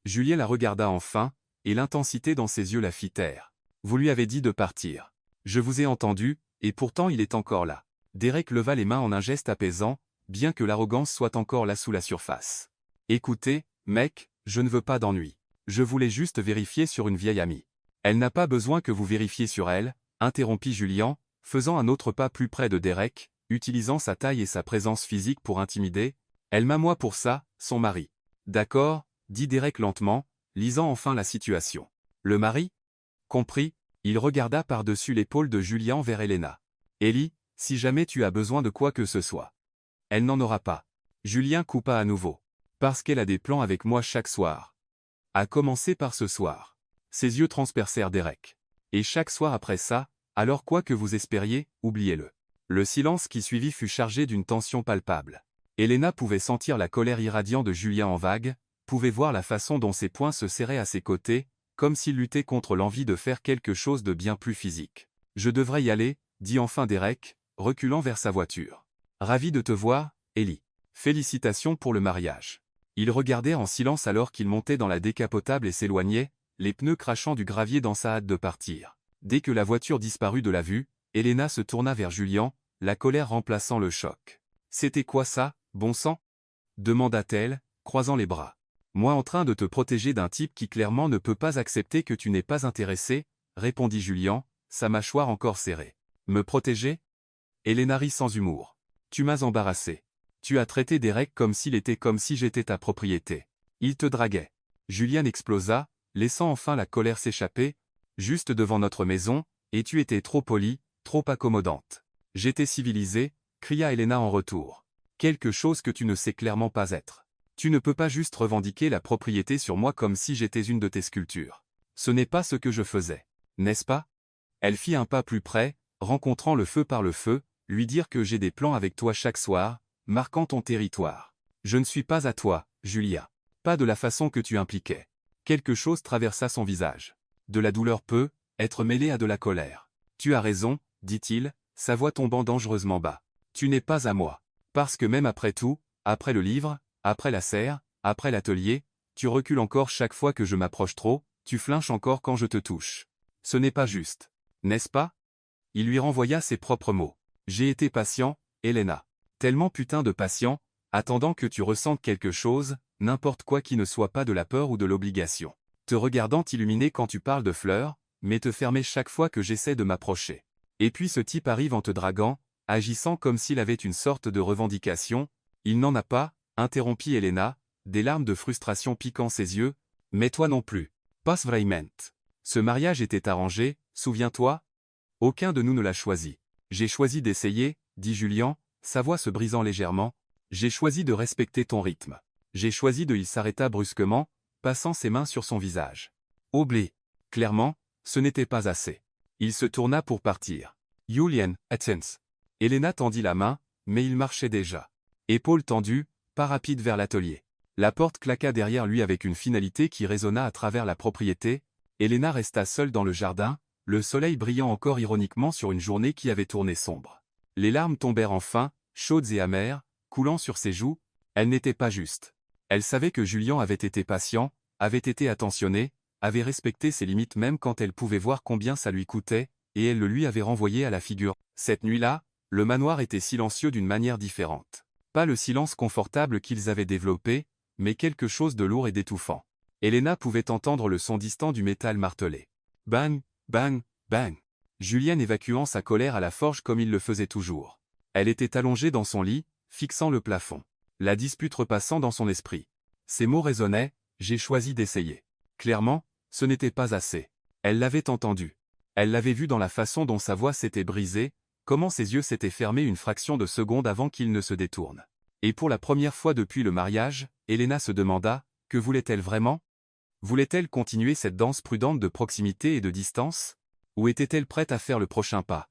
[SPEAKER 1] Julien la regarda enfin, et l'intensité dans ses yeux la fit taire. Vous lui avez dit de partir. Je vous ai entendu, et pourtant il est encore là. Derek leva les mains en un geste apaisant, bien que l'arrogance soit encore là sous la surface. Écoutez, mec, je ne veux pas d'ennui. Je voulais juste vérifier sur une vieille amie. Elle n'a pas besoin que vous vérifiez sur elle, interrompit Julien, faisant un autre pas plus près de Derek, utilisant sa taille et sa présence physique pour intimider. Elle m'a moi pour ça, son mari. D'accord, dit Derek lentement, lisant enfin la situation. Le mari? Compris, il regarda par-dessus l'épaule de Julien vers Elena. Ellie, si jamais tu as besoin de quoi que ce soit. Elle n'en aura pas. Julien coupa à nouveau. Parce qu'elle a des plans avec moi chaque soir. À commencer par ce soir. Ses yeux transpercèrent Derek. Et chaque soir après ça, alors quoi que vous espériez, oubliez-le. Le silence qui suivit fut chargé d'une tension palpable. Elena pouvait sentir la colère irradiante de Julien en vague, pouvait voir la façon dont ses poings se serraient à ses côtés, comme s'il luttait contre l'envie de faire quelque chose de bien plus physique. Je devrais y aller, dit enfin Derek, reculant vers sa voiture. Ravi de te voir, Ellie. Félicitations pour le mariage. Il regardait en silence alors qu'il montait dans la décapotable et s'éloignait, les pneus crachant du gravier dans sa hâte de partir. Dès que la voiture disparut de la vue, Elena se tourna vers Julien, la colère remplaçant le choc. C'était quoi ça, bon sang? Demanda-t-elle, croisant les bras. Moi en train de te protéger d'un type qui clairement ne peut pas accepter que tu n'es pas intéressé, répondit Julien, sa mâchoire encore serrée. Me protéger? Elena rit sans humour. Tu m'as embarrassé. Tu as traité Derek comme si j'étais ta propriété. Il te draguait. Julien explosa, laissant enfin la colère s'échapper, juste devant notre maison, et tu étais trop polie, trop accommodante. J'étais civilisé, cria Elena en retour. Quelque chose que tu ne sais clairement pas être. Tu ne peux pas juste revendiquer la propriété sur moi comme si j'étais une de tes sculptures. Ce n'est pas ce que je faisais. N'est-ce pas? Elle fit un pas plus près, rencontrant le feu par le feu, lui dire que j'ai des plans avec toi chaque soir, marquant ton territoire. Je ne suis pas à toi, Julia. Pas de la façon que tu impliquais. Quelque chose traversa son visage. De la douleur peut être mêlée à de la colère. Tu as raison, dit-il, sa voix tombant dangereusement bas. Tu n'es pas à moi. Parce que même après tout, après le livre, après la serre, après l'atelier, tu recules encore chaque fois que je m'approche trop, tu flinches encore quand je te touche. Ce n'est pas juste. N'est-ce pas? Il lui renvoya ses propres mots. J'ai été patient, Elena. Tellement putain de patient, attendant que tu ressentes quelque chose, n'importe quoi qui ne soit pas de la peur ou de l'obligation. Te regardant t'illuminer quand tu parles de fleurs, mais te fermer chaque fois que j'essaie de m'approcher. Et puis ce type arrive en te draguant, agissant comme s'il avait une sorte de revendication. Il n'en a pas, interrompit Elena, des larmes de frustration piquant ses yeux. Mais toi non plus. Pas vraiment. Ce mariage était arrangé, souviens-toi? Aucun de nous ne l'a choisi. J'ai choisi d'essayer, dit Julien, sa voix se brisant légèrement. J'ai choisi de respecter ton rythme. J'ai choisi de... Il s'arrêta brusquement, passant ses mains sur son visage. Oublie. Clairement, ce n'était pas assez. Il se tourna pour partir. Julien, attends. Elena tendit la main, mais il marchait déjà. Épaules tendues, pas rapide vers l'atelier. La porte claqua derrière lui avec une finalité qui résonna à travers la propriété. Elena resta seule dans le jardin, le soleil brillant encore ironiquement sur une journée qui avait tourné sombre. Les larmes tombèrent enfin, chaudes et amères, coulant sur ses joues. Elle n'était pas juste. Elle savait que Julien avait été patient, avait été attentionné, avait respecté ses limites même quand elle pouvait voir combien ça lui coûtait, et elle le lui avait renvoyé à la figure. Cette nuit-là, le manoir était silencieux d'une manière différente. Pas le silence confortable qu'ils avaient développé, mais quelque chose de lourd et d'étouffant. Elena pouvait entendre le son distant du métal martelé. Bang, bang, bang. Julien évacuant sa colère à la forge comme il le faisait toujours. Elle était allongée dans son lit, fixant le plafond. La dispute repassant dans son esprit. Ces mots résonnaient, j'ai choisi d'essayer. Clairement, ce n'était pas assez. Elle l'avait entendu. Elle l'avait vu dans la façon dont sa voix s'était brisée, comment ses yeux s'étaient fermés une fraction de seconde avant qu'il ne se détourne. Et pour la première fois depuis le mariage, Elena se demanda, que voulait-elle vraiment? Voulait-elle continuer cette danse prudente de proximité et de distance? Ou était-elle prête à faire le prochain pas?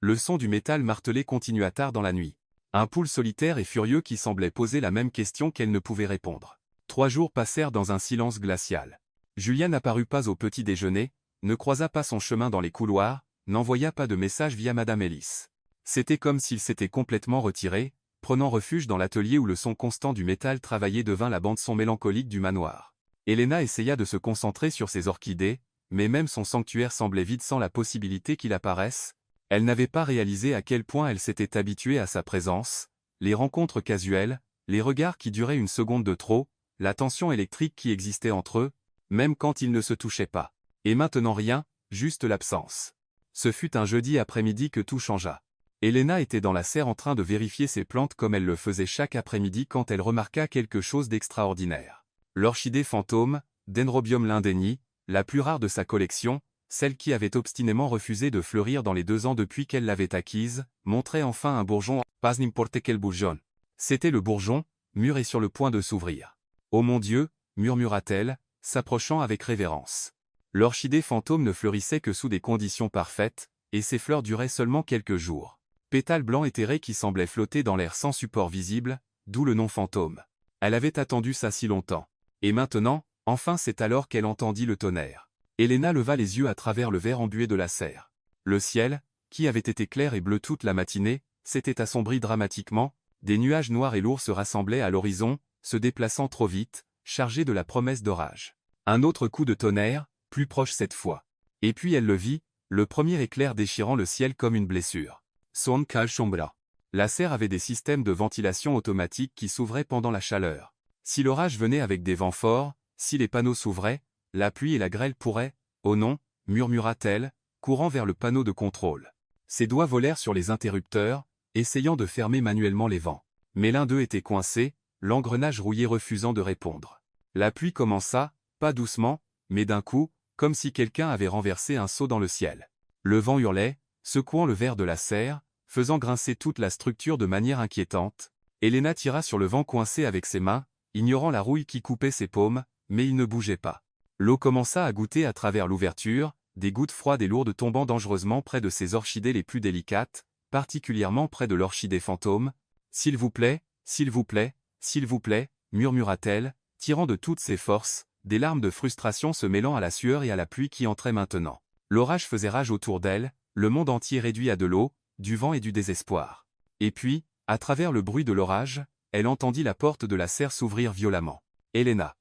[SPEAKER 1] Le son du métal martelé continua tard dans la nuit. Un poule solitaire et furieux qui semblait poser la même question qu'elle ne pouvait répondre. 3 jours passèrent dans un silence glacial. Julien n'apparut pas au petit déjeuner, ne croisa pas son chemin dans les couloirs, n'envoya pas de message via Madame Ellis. C'était comme s'il s'était complètement retiré, prenant refuge dans l'atelier où le son constant du métal travaillé devint la bande-son mélancolique du manoir. Elena essaya de se concentrer sur ses orchidées, mais même son sanctuaire semblait vide sans la possibilité qu'il apparaisse. Elle n'avait pas réalisé à quel point elle s'était habituée à sa présence, les rencontres casuelles, les regards qui duraient une seconde de trop, la tension électrique qui existait entre eux, même quand ils ne se touchaient pas. Et maintenant rien, juste l'absence. Ce fut un jeudi après-midi que tout changea. Elena était dans la serre en train de vérifier ses plantes comme elle le faisait chaque après-midi quand elle remarqua quelque chose d'extraordinaire. L'orchidée fantôme, Dendrobium lindeni, la plus rare de sa collection, celle qui avait obstinément refusé de fleurir dans les 2 ans depuis qu'elle l'avait acquise, montrait enfin un bourgeon, pas n'importe quel bourgeon. C'était le bourgeon, mûr et sur le point de s'ouvrir. « Oh mon Dieu !» murmura-t-elle, s'approchant avec révérence. L'orchidée fantôme ne fleurissait que sous des conditions parfaites, et ses fleurs duraient seulement quelques jours. Pétales blancs éthérés qui semblaient flotter dans l'air sans support visible, d'où le nom fantôme. Elle avait attendu ça si longtemps. Et maintenant, enfin c'est alors qu'elle entendit le tonnerre. Elena leva les yeux à travers le verre embué de la serre. Le ciel, qui avait été clair et bleu toute la matinée, s'était assombri dramatiquement, des nuages noirs et lourds se rassemblaient à l'horizon, se déplaçant trop vite, chargés de la promesse d'orage. Un autre coup de tonnerre, plus proche cette fois. Et puis elle le vit, le premier éclair déchirant le ciel comme une blessure. Son calchombra. La serre avait des systèmes de ventilation automatique qui s'ouvraient pendant la chaleur. Si l'orage venait avec des vents forts, si les panneaux s'ouvraient, la pluie et la grêle pourraient, oh non, murmura-t-elle, courant vers le panneau de contrôle. Ses doigts volèrent sur les interrupteurs, essayant de fermer manuellement les vents. Mais l'un d'eux était coincé, l'engrenage rouillé refusant de répondre. La pluie commença, pas doucement, mais d'un coup, comme si quelqu'un avait renversé un seau dans le ciel. Le vent hurlait, secouant le verre de la serre, faisant grincer toute la structure de manière inquiétante. Elena tira sur le vent coincé avec ses mains, ignorant la rouille qui coupait ses paumes, mais il ne bougeait pas. L'eau commença à goutter à travers l'ouverture, des gouttes froides et lourdes tombant dangereusement près de ses orchidées les plus délicates, particulièrement près de l'orchidée fantôme. « S'il vous plaît, s'il vous plaît, s'il vous plaît » murmura-t-elle, tirant de toutes ses forces, des larmes de frustration se mêlant à la sueur et à la pluie qui entrait maintenant. L'orage faisait rage autour d'elle, le monde entier réduit à de l'eau, du vent et du désespoir. Et puis, à travers le bruit de l'orage, elle entendit la porte de la serre s'ouvrir violemment. Elena.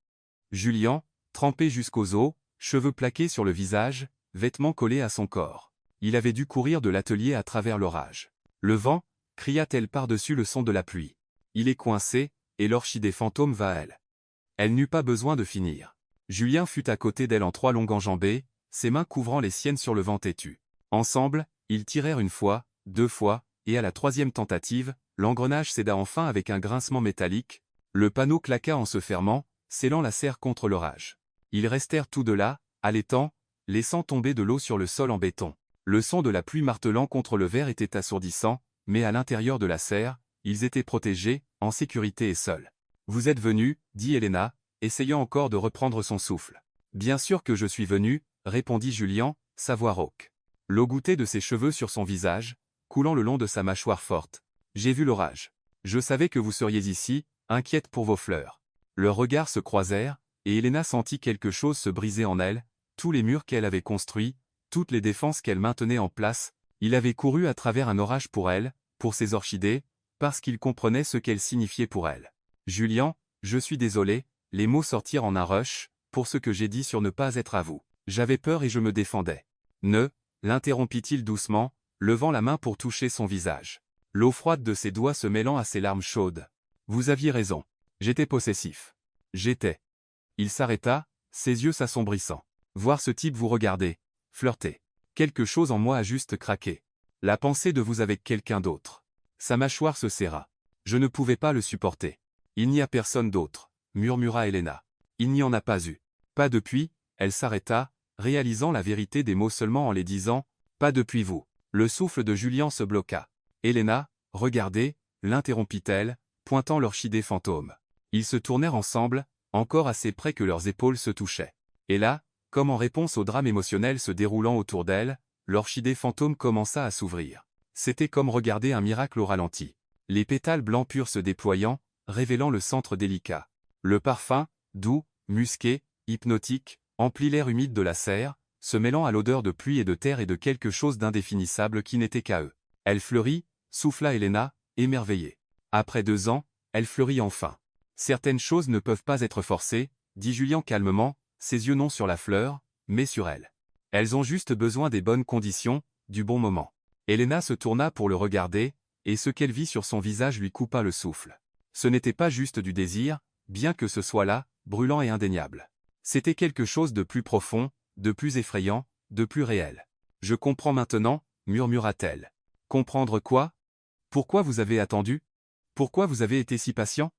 [SPEAKER 1] Julien, trempé jusqu'aux os, cheveux plaqués sur le visage, vêtements collés à son corps. Il avait dû courir de l'atelier à travers l'orage. Le vent, cria-t-elle par-dessus le son de la pluie. Il est coincé, et l'orchidée fantôme va à elle. Elle n'eut pas besoin de finir. Julien fut à côté d'elle en 3 longues enjambées, ses mains couvrant les siennes sur le vent têtu. Ensemble, ils tirèrent 1 fois, 2 fois, et à la 3e tentative, l'engrenage céda enfin avec un grincement métallique, le panneau claqua en se fermant, scellant la serre contre l'orage. Ils restèrent tous deux là, haletant, laissant tomber de l'eau sur le sol en béton. Le son de la pluie martelant contre le verre était assourdissant, mais à l'intérieur de la serre, ils étaient protégés, en sécurité et seuls. « Vous êtes venu, » dit Elena, essayant encore de reprendre son souffle. « Bien sûr que je suis venu, » répondit Julien, sa voix rauque. L'eau gouttait de ses cheveux sur son visage, coulant le long de sa mâchoire forte. « J'ai vu l'orage. Je savais que vous seriez ici, inquiète pour vos fleurs. » Leurs regards se croisèrent, et Elena sentit quelque chose se briser en elle, tous les murs qu'elle avait construits, toutes les défenses qu'elle maintenait en place. Il avait couru à travers un orage pour elle, pour ses orchidées, parce qu'il comprenait ce qu'elle signifiait pour elle. « Julien, je suis désolé », les mots sortirent en un rush, pour ce que j'ai dit sur ne pas être à vous. J'avais peur et je me défendais. « Ne » l'interrompit-il doucement, levant la main pour toucher son visage. L'eau froide de ses doigts se mêlant à ses larmes chaudes. Vous aviez raison. J'étais possessif. J'étais. Il s'arrêta, ses yeux s'assombrissant. Voir ce type vous regarder, flirter. Quelque chose en moi a juste craqué. La pensée de vous avec quelqu'un d'autre. Sa mâchoire se serra. Je ne pouvais pas le supporter. Il n'y a personne d'autre, murmura Elena. Il n'y en a pas eu. Pas depuis, elle s'arrêta, réalisant la vérité des mots seulement en les disant, pas depuis vous. Le souffle de Julien se bloqua. Elena, regardez, l'interrompit-elle, pointant l'orchidée fantôme. Ils se tournèrent ensemble, encore assez près que leurs épaules se touchaient. Et là, comme en réponse au drame émotionnel se déroulant autour d'elle, l'orchidée fantôme commença à s'ouvrir. C'était comme regarder un miracle au ralenti. Les pétales blancs purs se déployant, révélant le centre délicat. Le parfum, doux, musqué, hypnotique, emplit l'air humide de la serre, se mêlant à l'odeur de pluie et de terre et de quelque chose d'indéfinissable qui n'était qu'à eux. Elle fleurit, souffla Elena, émerveillée. Après 2 ans, elle fleurit enfin. Certaines choses ne peuvent pas être forcées, dit Julien calmement, ses yeux non sur la fleur, mais sur elle. Elles ont juste besoin des bonnes conditions, du bon moment. Elena se tourna pour le regarder, et ce qu'elle vit sur son visage lui coupa le souffle. Ce n'était pas juste du désir, bien que ce soit là, brûlant et indéniable. C'était quelque chose de plus profond, de plus effrayant, de plus réel. Je comprends maintenant, murmura-t-elle. Comprendre quoi? Pourquoi vous avez attendu? Pourquoi vous avez été si patient?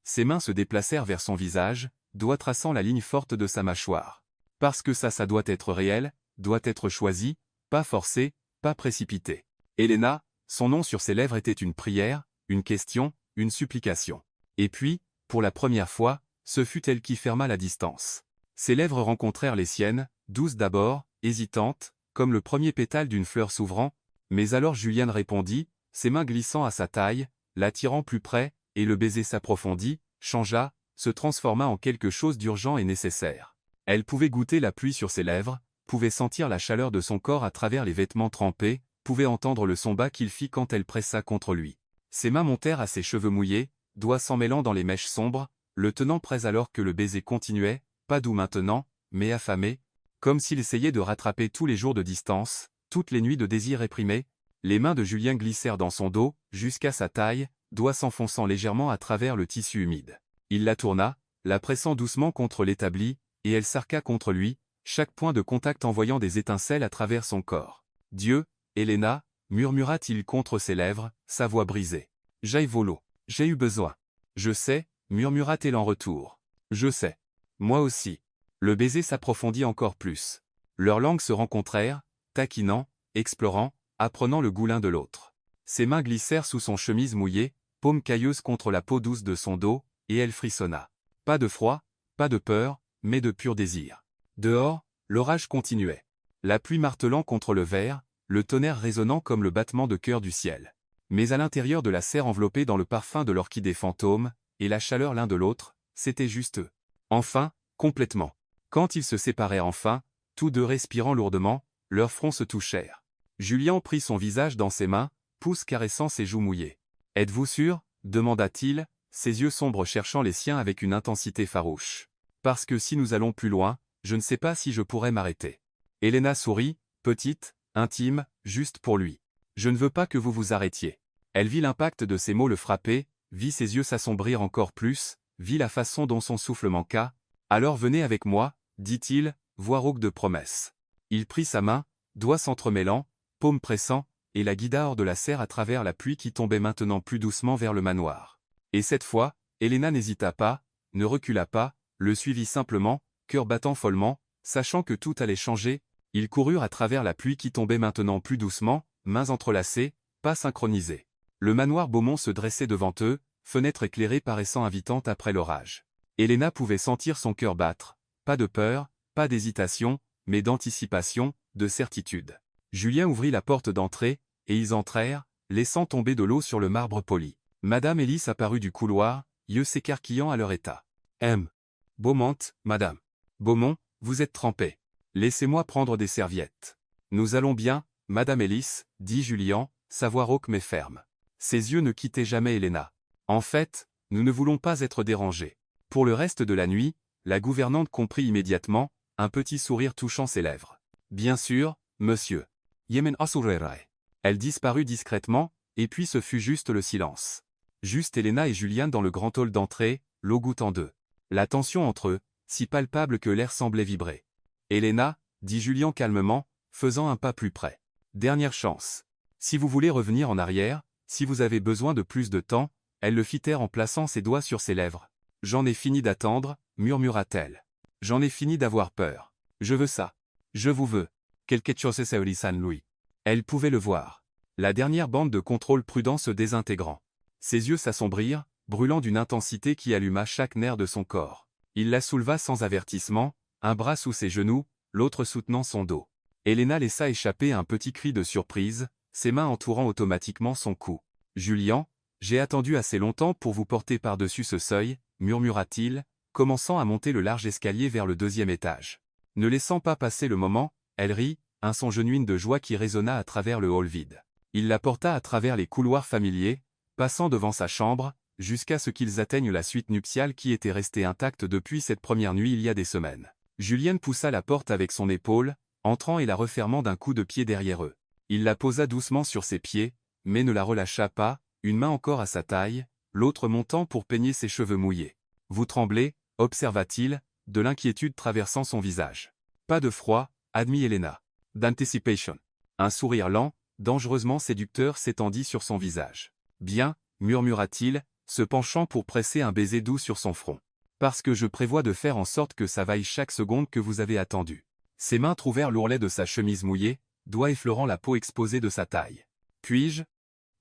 [SPEAKER 1] Ses mains se déplacèrent vers son visage, doigts traçant la ligne forte de sa mâchoire. Parce que ça doit être réel, doit être choisi, pas forcé, pas précipité. Elena, son nom sur ses lèvres était une prière, une question, une supplication. Et puis, pour la première fois, ce fut elle qui ferma la distance. Ses lèvres rencontrèrent les siennes, douces d'abord, hésitantes, comme le premier pétale d'une fleur s'ouvrant, mais alors Juliane répondit, ses mains glissant à sa taille, l'attirant plus près, et le baiser s'approfondit, changea, se transforma en quelque chose d'urgent et nécessaire. Elle pouvait goûter la pluie sur ses lèvres, pouvait sentir la chaleur de son corps à travers les vêtements trempés, pouvait entendre le son bas qu'il fit quand elle pressa contre lui. Ses mains montèrent à ses cheveux mouillés, doigts s'en mêlant dans les mèches sombres, le tenant près alors que le baiser continuait, pas doux maintenant, mais affamé, comme s'il essayait de rattraper tous les jours de distance, toutes les nuits de désir réprimé. Les mains de Julien glissèrent dans son dos, jusqu'à sa taille, doigts s'enfonçant légèrement à travers le tissu humide. Il la tourna, la pressant doucement contre l'établi, et elle s'arqua contre lui, chaque point de contact envoyant des étincelles à travers son corps. « Dieu, Elena » murmura-t-il contre ses lèvres, sa voix brisée. « J'ai volo. J'ai eu besoin. »« Je sais » murmura-t-elle en retour. « Je sais. Moi aussi. » Le baiser s'approfondit encore plus. Leurs langues se rencontrèrent, taquinant, explorant, apprenant le goût l'un de l'autre. Ses mains glissèrent sous son chemise mouillée, paume cailleuse contre la peau douce de son dos, et elle frissonna. Pas de froid, pas de peur, mais de pur désir. Dehors, l'orage continuait. La pluie martelant contre le verre, le tonnerre résonnant comme le battement de cœur du ciel. Mais à l'intérieur de la serre enveloppée dans le parfum de l'orchidée fantôme, et la chaleur l'un de l'autre, c'était juste eux. Enfin, complètement. Quand ils se séparèrent enfin, tous deux respirant lourdement, leurs fronts se touchèrent. Julien prit son visage dans ses mains, pouce caressant ses joues mouillées. « Êtes-vous sûr » demanda-t-il, ses yeux sombres cherchant les siens avec une intensité farouche. « Parce que si nous allons plus loin, je ne sais pas si je pourrais m'arrêter. » Elena sourit, petite, intime, juste pour lui. « Je ne veux pas que vous vous arrêtiez. » Elle vit l'impact de ses mots le frapper, vit ses yeux s'assombrir encore plus, vit la façon dont son souffle manqua. « Alors venez avec moi » dit-il, voix rauque de promesse. Il prit sa main, doigts s'entremêlant, paumes pressant, et la guida hors de la serre à travers la pluie qui tombait maintenant plus doucement vers le manoir. Et cette fois, Elena n'hésita pas, ne recula pas, le suivit simplement, cœur battant follement, sachant que tout allait changer. Ils coururent à travers la pluie qui tombait maintenant plus doucement, mains entrelacées, pas synchronisés. Le manoir Beaumont se dressait devant eux, fenêtre éclairée paraissant invitante après l'orage. Elena pouvait sentir son cœur battre, pas de peur, pas d'hésitation, mais d'anticipation, de certitude. Julien ouvrit la porte d'entrée, et ils entrèrent, laissant tomber de l'eau sur le marbre poli. Madame Ellis apparut du couloir, yeux s'écarquillant à leur état. « Beaumont, madame. Beaumont, vous êtes trempée. Laissez-moi prendre des serviettes. »« Nous allons bien, madame Ellis, » dit Julien, sa voix rauque mais ferme. Ses yeux ne quittaient jamais Elena. « En fait, nous ne voulons pas être dérangés. » Pour le reste de la nuit, la gouvernante comprit immédiatement, un petit sourire touchant ses lèvres. « Bien sûr, monsieur. Yemen asurerai. » Elle disparut discrètement, et puis ce fut juste le silence. Juste Elena et Julien dans le grand hall d'entrée, l'eau goûtant d'eux. La tension entre eux, si palpable que l'air semblait vibrer. « Elena, dit Julien calmement, faisant un pas plus près. Dernière chance. Si vous voulez revenir en arrière, si vous avez besoin de plus de temps, elle le fit taire en plaçant ses doigts sur ses lèvres. J'en ai fini d'attendre, murmura-t-elle. J'en ai fini d'avoir peur. Je veux ça. Je vous veux. Quelque chose se San Louis. Elle pouvait le voir. La dernière bande de contrôle prudent se désintégrant. Ses yeux s'assombrirent, brûlant d'une intensité qui alluma chaque nerf de son corps. Il la souleva sans avertissement, un bras sous ses genoux, l'autre soutenant son dos. Elena laissa échapper un petit cri de surprise, ses mains entourant automatiquement son cou. « Julien, j'ai attendu assez longtemps pour vous porter par-dessus ce seuil, murmura-t-il, commençant à monter le large escalier vers le 2e étage. Ne laissant pas passer le moment, elle rit, un son genuine de joie qui résonna à travers le hall vide. Il la porta à travers les couloirs familiers, passant devant sa chambre, jusqu'à ce qu'ils atteignent la suite nuptiale qui était restée intacte depuis cette première nuit il y a des semaines. Julien poussa la porte avec son épaule, entrant et la refermant d'un coup de pied derrière eux. Il la posa doucement sur ses pieds, mais ne la relâcha pas, une main encore à sa taille, l'autre montant pour peigner ses cheveux mouillés. « Vous tremblez » observa-t-il, de l'inquiétude traversant son visage. « Pas de froid » admit Elena. « D'anticipation. » Un sourire lent, dangereusement séducteur s'étendit sur son visage. « Bien » murmura-t-il, se penchant pour presser un baiser doux sur son front. « Parce que je prévois de faire en sorte que ça vaille chaque seconde que vous avez attendue. » Ses mains trouvèrent l'ourlet de sa chemise mouillée, doigts effleurant la peau exposée de sa taille. « Puis-je »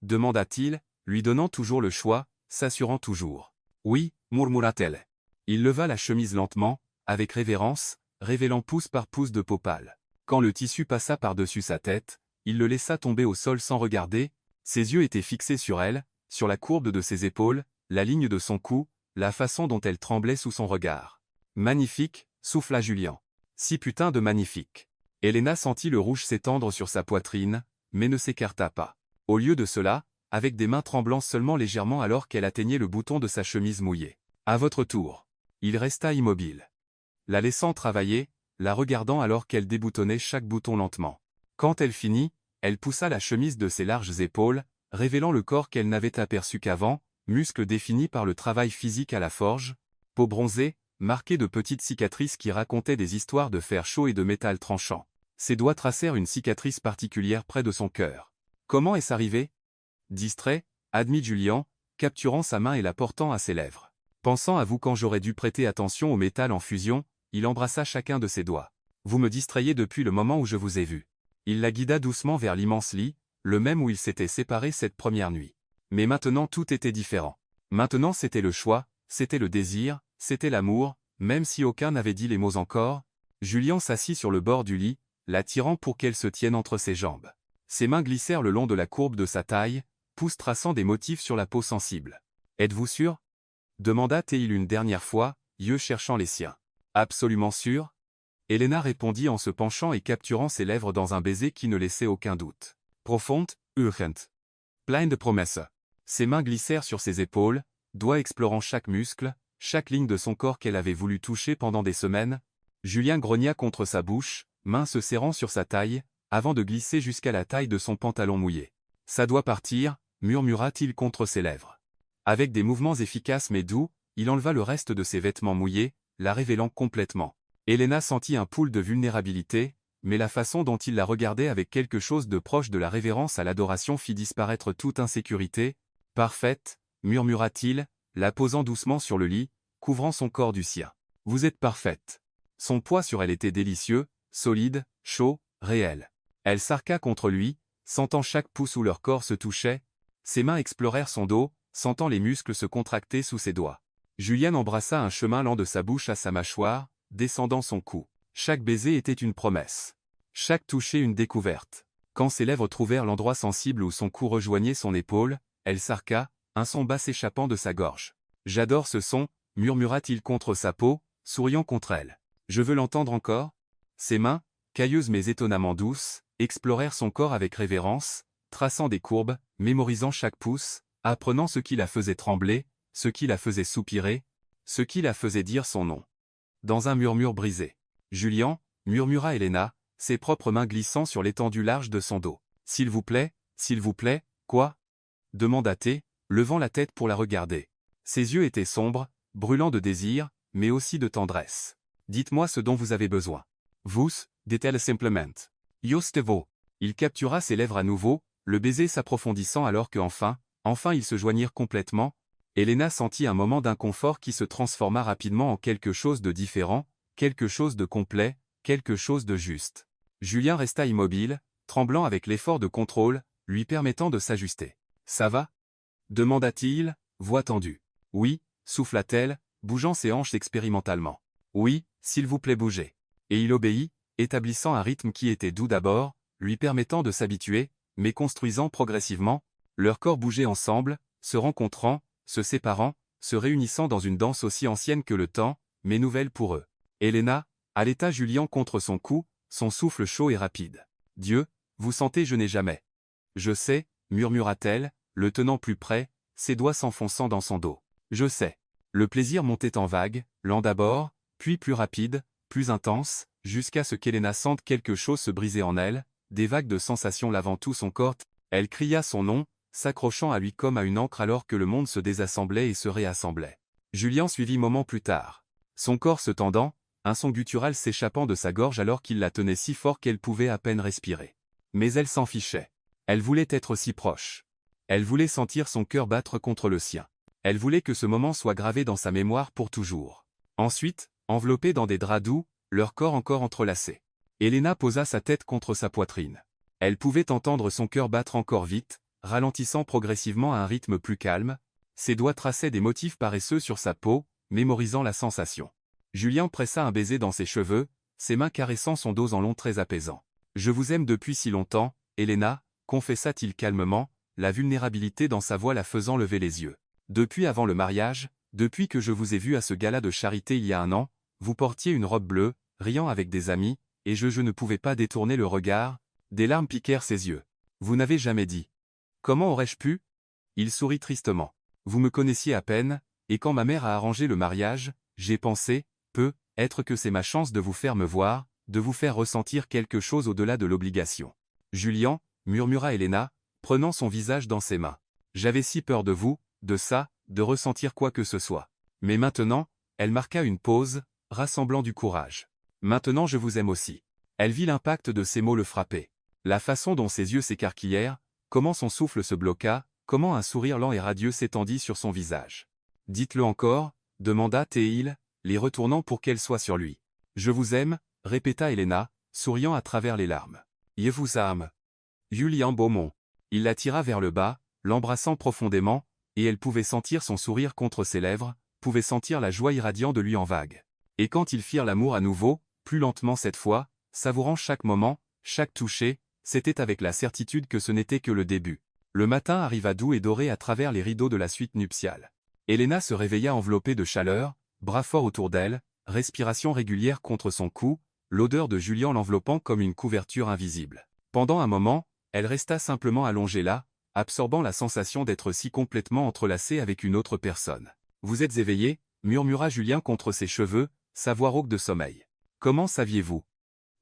[SPEAKER 1] demanda-t-il, lui donnant toujours le choix, s'assurant toujours. « Oui » murmura-t-elle. Il leva la chemise lentement, avec révérence, révélant pouce par pouce de peau pâle. Quand le tissu passa par-dessus sa tête, il le laissa tomber au sol sans regarder, ses yeux étaient fixés sur elle, sur la courbe de ses épaules, la ligne de son cou, la façon dont elle tremblait sous son regard. « Magnifique » souffla Julien. « Si putain de magnifique » Elena sentit le rouge s'étendre sur sa poitrine, mais ne s'écarta pas. Au lieu de cela, avec des mains tremblant seulement légèrement alors qu'elle atteignait le bouton de sa chemise mouillée. « À votre tour. » Il resta immobile. La laissant travailler, la regardant alors qu'elle déboutonnait chaque bouton lentement. Quand elle finit, elle poussa la chemise de ses larges épaules, révélant le corps qu'elle n'avait aperçu qu'avant, muscles définis par le travail physique à la forge, peau bronzée, marquée de petites cicatrices qui racontaient des histoires de fer chaud et de métal tranchant. Ses doigts tracèrent une cicatrice particulière près de son cœur. « Comment est-ce arrivé » Distrait, admit Julien, capturant sa main et la portant à ses lèvres. Pensant à vous quand j'aurais dû prêter attention au métal en fusion, il embrassa chacun de ses doigts. Vous me distrayez depuis le moment où je vous ai vu. Il la guida doucement vers l'immense lit, le même où ils s'étaient séparés cette première nuit. Mais maintenant tout était différent. Maintenant c'était le choix, c'était le désir, c'était l'amour, même si aucun n'avait dit les mots encore. Julien s'assit sur le bord du lit, l'attirant pour qu'elle se tienne entre ses jambes. Ses mains glissèrent le long de la courbe de sa taille, pouces traçant des motifs sur la peau sensible. « Êtes-vous sûr » demanda-t-il une dernière fois, yeux cherchant les siens. « Absolument sûr » Elena répondit en se penchant et capturant ses lèvres dans un baiser qui ne laissait aucun doute. Profonde, urgente. Pleine de promesses. Ses mains glissèrent sur ses épaules, doigts explorant chaque muscle, chaque ligne de son corps qu'elle avait voulu toucher pendant des semaines. Julien grogna contre sa bouche, mains se serrant sur sa taille, avant de glisser jusqu'à la taille de son pantalon mouillé. « Ça doit partir » murmura-t-il contre ses lèvres. Avec des mouvements efficaces mais doux, il enleva le reste de ses vêtements mouillés, la révélant complètement. Elena sentit un poul de vulnérabilité, mais la façon dont il la regardait avec quelque chose de proche de la révérence à l'adoration fit disparaître toute insécurité. « Parfaite » murmura-t-il, la posant doucement sur le lit, couvrant son corps du sien. « Vous êtes parfaite. » Son poids sur elle était délicieux, solide, chaud, réel. Elle s'arqua contre lui, sentant chaque pouce où leur corps se touchait. Ses mains explorèrent son dos, sentant les muscles se contracter sous ses doigts. Julien embrassa un chemin lent de sa bouche à sa mâchoire, descendant son cou. Chaque baiser était une promesse. Chaque toucher une découverte. Quand ses lèvres trouvèrent l'endroit sensible où son cou rejoignait son épaule, elle s'arqua, un son bas s'échappant de sa gorge. « J'adore ce son » murmura-t-il contre sa peau, souriant contre elle. « Je veux l'entendre encore » Ses mains, cailleuses mais étonnamment douces, explorèrent son corps avec révérence, traçant des courbes, mémorisant chaque pouce, apprenant ce qui la faisait trembler, ce qui la faisait soupirer, ce qui la faisait dire son nom. Dans un murmure brisé. « Julien » murmura Elena, ses propres mains glissant sur l'étendue large de son dos. « S'il vous plaît » S'il vous plaît, quoi? Demanda T, levant la tête pour la regarder. Ses yeux étaient sombres, brûlants de désir, mais aussi de tendresse. Dites-moi ce dont vous avez besoin. Vous, dit-elle simplement. Yostevo. Il captura ses lèvres à nouveau, le baiser s'approfondissant alors que enfin ils se joignirent complètement. Elena sentit un moment d'inconfort qui se transforma rapidement en quelque chose de différent, quelque chose de complet, quelque chose de juste. Julien resta immobile, tremblant avec l'effort de contrôle, lui permettant de s'ajuster. « Ça va » demanda-t-il, voix tendue. « Oui » souffla-t-elle, bougeant ses hanches expérimentalement. « Oui, s'il vous plaît bougez. » Et il obéit, établissant un rythme qui était doux d'abord, lui permettant de s'habituer, mais construisant progressivement. Leurs corps bougeaient ensemble, se rencontrant, se séparant, se réunissant dans une danse aussi ancienne que le temps, mais nouvelle pour eux. Elena allaita Julien contre son cou, son souffle chaud et rapide. « Dieu, vous sentez je n'ai jamais. »« Je sais, » murmura-t-elle, le tenant plus près, ses doigts s'enfonçant dans son dos. « Je sais. » Le plaisir montait en vagues, lent d'abord, puis plus rapide, plus intense, jusqu'à ce qu'Elena sente quelque chose se briser en elle, des vagues de sensations lavant tout son corps. Elle cria son nom, s'accrochant à lui comme à une ancre alors que le monde se désassemblait et se réassemblait. Julien suivit moment plus tard. Son corps se tendant, un son guttural s'échappant de sa gorge alors qu'il la tenait si fort qu'elle pouvait à peine respirer. Mais elle s'en fichait. Elle voulait être si proche. Elle voulait sentir son cœur battre contre le sien. Elle voulait que ce moment soit gravé dans sa mémoire pour toujours. Ensuite, enveloppés dans des draps doux, leur corps encore entrelacés. Elena posa sa tête contre sa poitrine. Elle pouvait entendre son cœur battre encore vite, ralentissant progressivement à un rythme plus calme. Ses doigts traçaient des motifs paresseux sur sa peau, mémorisant la sensation. Julien pressa un baiser dans ses cheveux, ses mains caressant son dos en long très apaisant. « Je vous aime depuis si longtemps, Elena, » confessa-t-il calmement, la vulnérabilité dans sa voix la faisant lever les yeux. « Depuis avant le mariage, depuis que je vous ai vu à ce gala de charité il y a un an, vous portiez une robe bleue, riant avec des amis, et je ne pouvais pas détourner le regard. » Des larmes piquèrent ses yeux. « Vous n'avez jamais dit. » « Comment aurais-je pu ?» Il sourit tristement. « Vous me connaissiez à peine, et quand ma mère a arrangé le mariage, j'ai pensé, peut-être que c'est ma chance de vous faire me voir, de vous faire ressentir quelque chose au-delà de l'obligation. »« Julien, » murmura Elena, prenant son visage dans ses mains. « J'avais si peur de vous, de ça, de ressentir quoi que ce soit. Mais maintenant, » elle marqua une pause, rassemblant du courage. « Maintenant je vous aime aussi. » Elle vit l'impact de ces mots le frapper. La façon dont ses yeux s'écarquillèrent, comment son souffle se bloqua, comment un sourire lent et radieux s'étendit sur son visage. « Dites-le encore » demanda Théil, les retournant pour qu'elle soit sur lui. « Je vous aime » répéta Elena, souriant à travers les larmes. « Je vous aime. » Julien Beaumont. Il la tira vers le bas, l'embrassant profondément, et elle pouvait sentir son sourire contre ses lèvres, pouvait sentir la joie irradiant de lui en vagues. Et quand ils firent l'amour à nouveau, plus lentement cette fois, savourant chaque moment, chaque toucher, c'était avec la certitude que ce n'était que le début. Le matin arriva doux et doré à travers les rideaux de la suite nuptiale. Elena se réveilla enveloppée de chaleur, bras forts autour d'elle, respiration régulière contre son cou, l'odeur de Julien l'enveloppant comme une couverture invisible. Pendant un moment, elle resta simplement allongée là, absorbant la sensation d'être si complètement entrelacée avec une autre personne. « Vous êtes éveillée » murmura Julien contre ses cheveux, sa voix rauque de sommeil. « Comment saviez-vous ?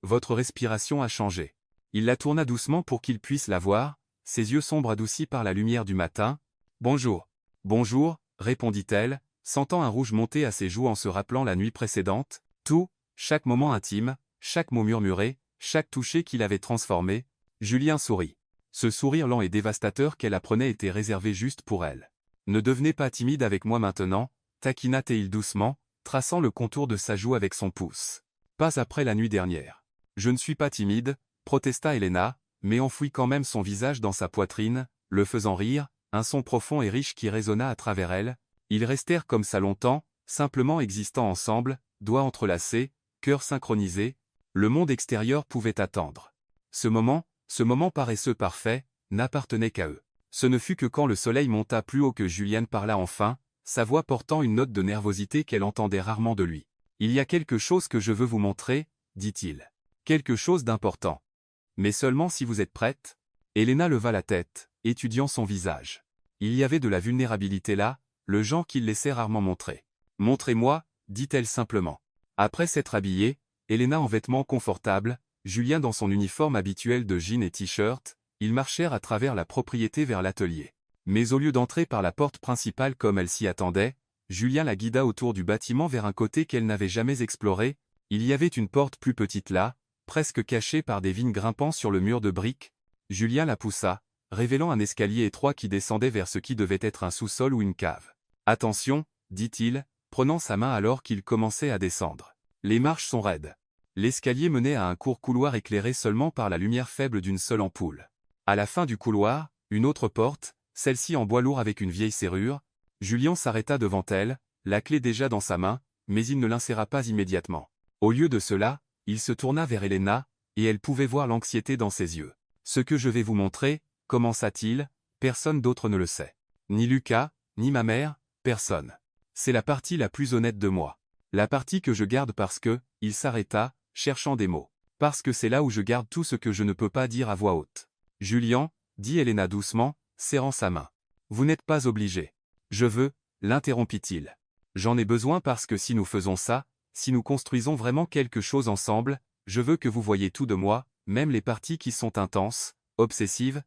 [SPEAKER 1] Votre respiration a changé. » Il la tourna doucement pour qu'il puisse la voir, ses yeux sombres adoucis par la lumière du matin. « Bonjour. »« Bonjour, » répondit-elle, sentant un rouge monter à ses joues en se rappelant la nuit précédente. Tout, chaque moment intime, chaque mot murmuré, chaque toucher qui l'avait transformé. Julien sourit. Ce sourire lent et dévastateur qu'elle apprenait était réservé juste pour elle. « Ne devenez pas timide avec moi maintenant » taquina Théil doucement, traçant le contour de sa joue avec son pouce. « Pas après la nuit dernière. »« Je ne suis pas timide » protesta Elena, mais enfouit quand même son visage dans sa poitrine, le faisant rire, un son profond et riche qui résonna à travers elle. Ils restèrent comme ça longtemps, simplement existant ensemble, doigts entrelacés, cœurs synchronisés. Le monde extérieur pouvait attendre. Ce moment paresseux parfait, n'appartenait qu'à eux. Ce ne fut que quand le soleil monta plus haut que Julienne parla enfin, sa voix portant une note de nervosité qu'elle entendait rarement de lui. « Il y a quelque chose que je veux vous montrer, » dit-il. « Quelque chose d'important. Mais seulement si vous êtes prête ?» Elena leva la tête, étudiant son visage. Il y avait de la vulnérabilité là, le genre qu'il laissait rarement montrer. « Montrez-moi » dit-elle simplement. Après s'être habillée, Elena en vêtements confortables, Julien dans son uniforme habituel de jean et t-shirt, Ils marchèrent à travers la propriété vers l'atelier. Mais au lieu d'entrer par la porte principale comme elle s'y attendait, Julien la guida autour du bâtiment vers un côté qu'elle n'avait jamais exploré. Il y avait une porte plus petite là, presque cachée par des vignes grimpant sur le mur de briques. Julien la poussa, révélant un escalier étroit qui descendait vers ce qui devait être un sous-sol ou une cave. « Attention », dit-il, prenant sa main alors qu'il commençait à descendre. « Les marches sont raides. » L'escalier menait à un court couloir éclairé seulement par la lumière faible d'une seule ampoule. À la fin du couloir, une autre porte, celle-ci en bois lourd avec une vieille serrure. Julien s'arrêta devant elle, la clé déjà dans sa main, mais il ne l'inséra pas immédiatement. Au lieu de cela, il se tourna vers Elena, et elle pouvait voir l'anxiété dans ses yeux. « Ce que je vais vous montrer, » commença-t-il, « personne d'autre ne le sait. Ni Lucas, ni ma mère, personne. C'est la partie la plus honnête de moi. La partie que je garde parce que, » il s'arrêta, cherchant des mots. « Parce que c'est là où je garde tout ce que je ne peux pas dire à voix haute. » « Julien, » dit Elena doucement, serrant sa main. « Vous n'êtes pas obligé. »« Je veux, » l'interrompit-il. « J'en ai besoin parce que si nous faisons ça, si nous construisons vraiment quelque chose ensemble, je veux que vous voyiez tout de moi, même les parties qui sont intenses, obsessives,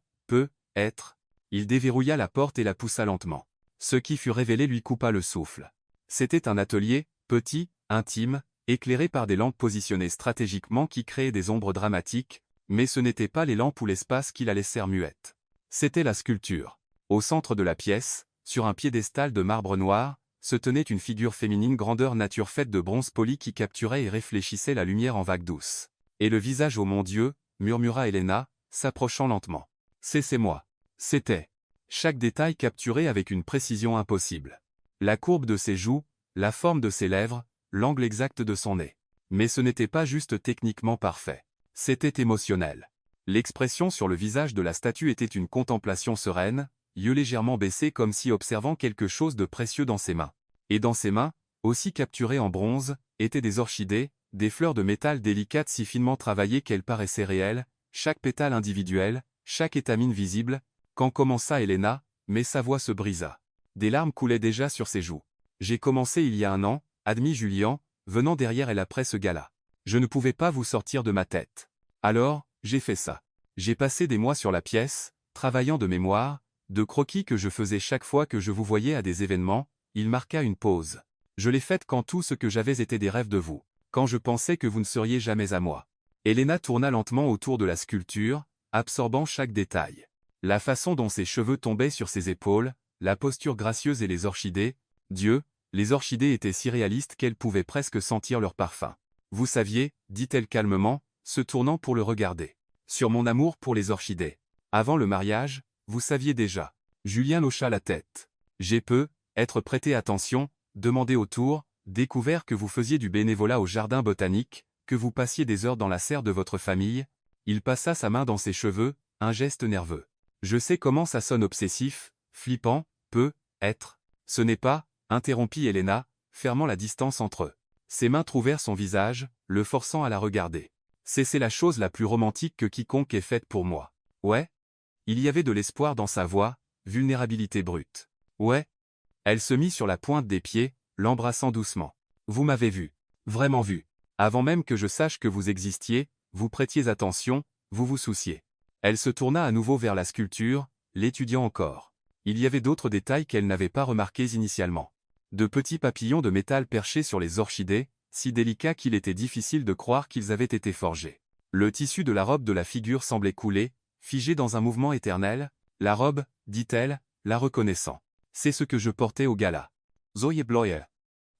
[SPEAKER 1] être. » Il déverrouilla la porte et la poussa lentement. Ce qui fut révélé lui coupa le souffle. C'était un atelier, petit, intime, éclairé par des lampes positionnées stratégiquement qui créaient des ombres dramatiques, mais ce n'étaient pas les lampes ou l'espace qui la laissèrent muette. C'était la sculpture. Au centre de la pièce, sur un piédestal de marbre noir, se tenait une figure féminine grandeur nature faite de bronze poli qui capturait et réfléchissait la lumière en vagues douces. « Et le visage ô mon Dieu » murmura Elena, s'approchant lentement. « C'est moi. » C'était. Chaque détail capturé avec une précision impossible. La courbe de ses joues, la forme de ses lèvres, l'angle exact de son nez. Mais ce n'était pas juste techniquement parfait. C'était émotionnel. L'expression sur le visage de la statue était une contemplation sereine, yeux légèrement baissés comme si observant quelque chose de précieux dans ses mains. Et dans ses mains, aussi capturées en bronze, étaient des orchidées, des fleurs de métal délicates si finement travaillées qu'elles paraissaient réelles, chaque pétale individuel, chaque étamine visible. Quand commença Elena, mais sa voix se brisa. Des larmes coulaient déjà sur ses joues. « J'ai commencé il y a un an, » admit Julien, venant derrière elle après ce gala. « Je ne pouvais pas vous sortir de ma tête. Alors, j'ai fait ça. J'ai passé des mois sur la pièce, travaillant de mémoire, de croquis que je faisais chaque fois que je vous voyais à des événements. » Il marqua une pause. « Je l'ai faite quand tout ce que j'avais était des rêves de vous, quand je pensais que vous ne seriez jamais à moi. » Elena tourna lentement autour de la sculpture, absorbant chaque détail. La façon dont ses cheveux tombaient sur ses épaules, la posture gracieuse et les orchidées. Dieu, les orchidées étaient si réalistes qu'elle pouvait presque sentir leur parfum. « Vous saviez, » dit-elle calmement, se tournant pour le regarder. « Sur mon amour pour les orchidées. Avant le mariage, vous saviez déjà. » Julien hocha la tête. « J'ai être prêté attention, demandé autour, découvert que vous faisiez du bénévolat au jardin botanique, que vous passiez des heures dans la serre de votre famille. » Il passa sa main dans ses cheveux, un geste nerveux. « Je sais comment ça sonne obsessif, flippant, être. » « Ce n'est pas, » interrompit Elena, fermant la distance entre eux. Ses mains trouvèrent son visage, le forçant à la regarder. « C'est la chose la plus romantique que quiconque ait faite pour moi. » « Ouais ?» Il y avait de l'espoir dans sa voix, vulnérabilité brute. « Ouais ?» Elle se mit sur la pointe des pieds, l'embrassant doucement. « Vous m'avez vu. Vraiment vu. Avant même que je sache que vous existiez, vous prêtiez attention, vous vous souciez. » Elle se tourna à nouveau vers la sculpture, l'étudiant encore. Il y avait d'autres détails qu'elle n'avait pas remarqués initialement. De petits papillons de métal perchés sur les orchidées, si délicats qu'il était difficile de croire qu'ils avaient été forgés. Le tissu de la robe de la figure semblait couler, figé dans un mouvement éternel. « La robe, » dit-elle, la reconnaissant. « C'est ce que je portais au gala. »« Zoe Bloyer. »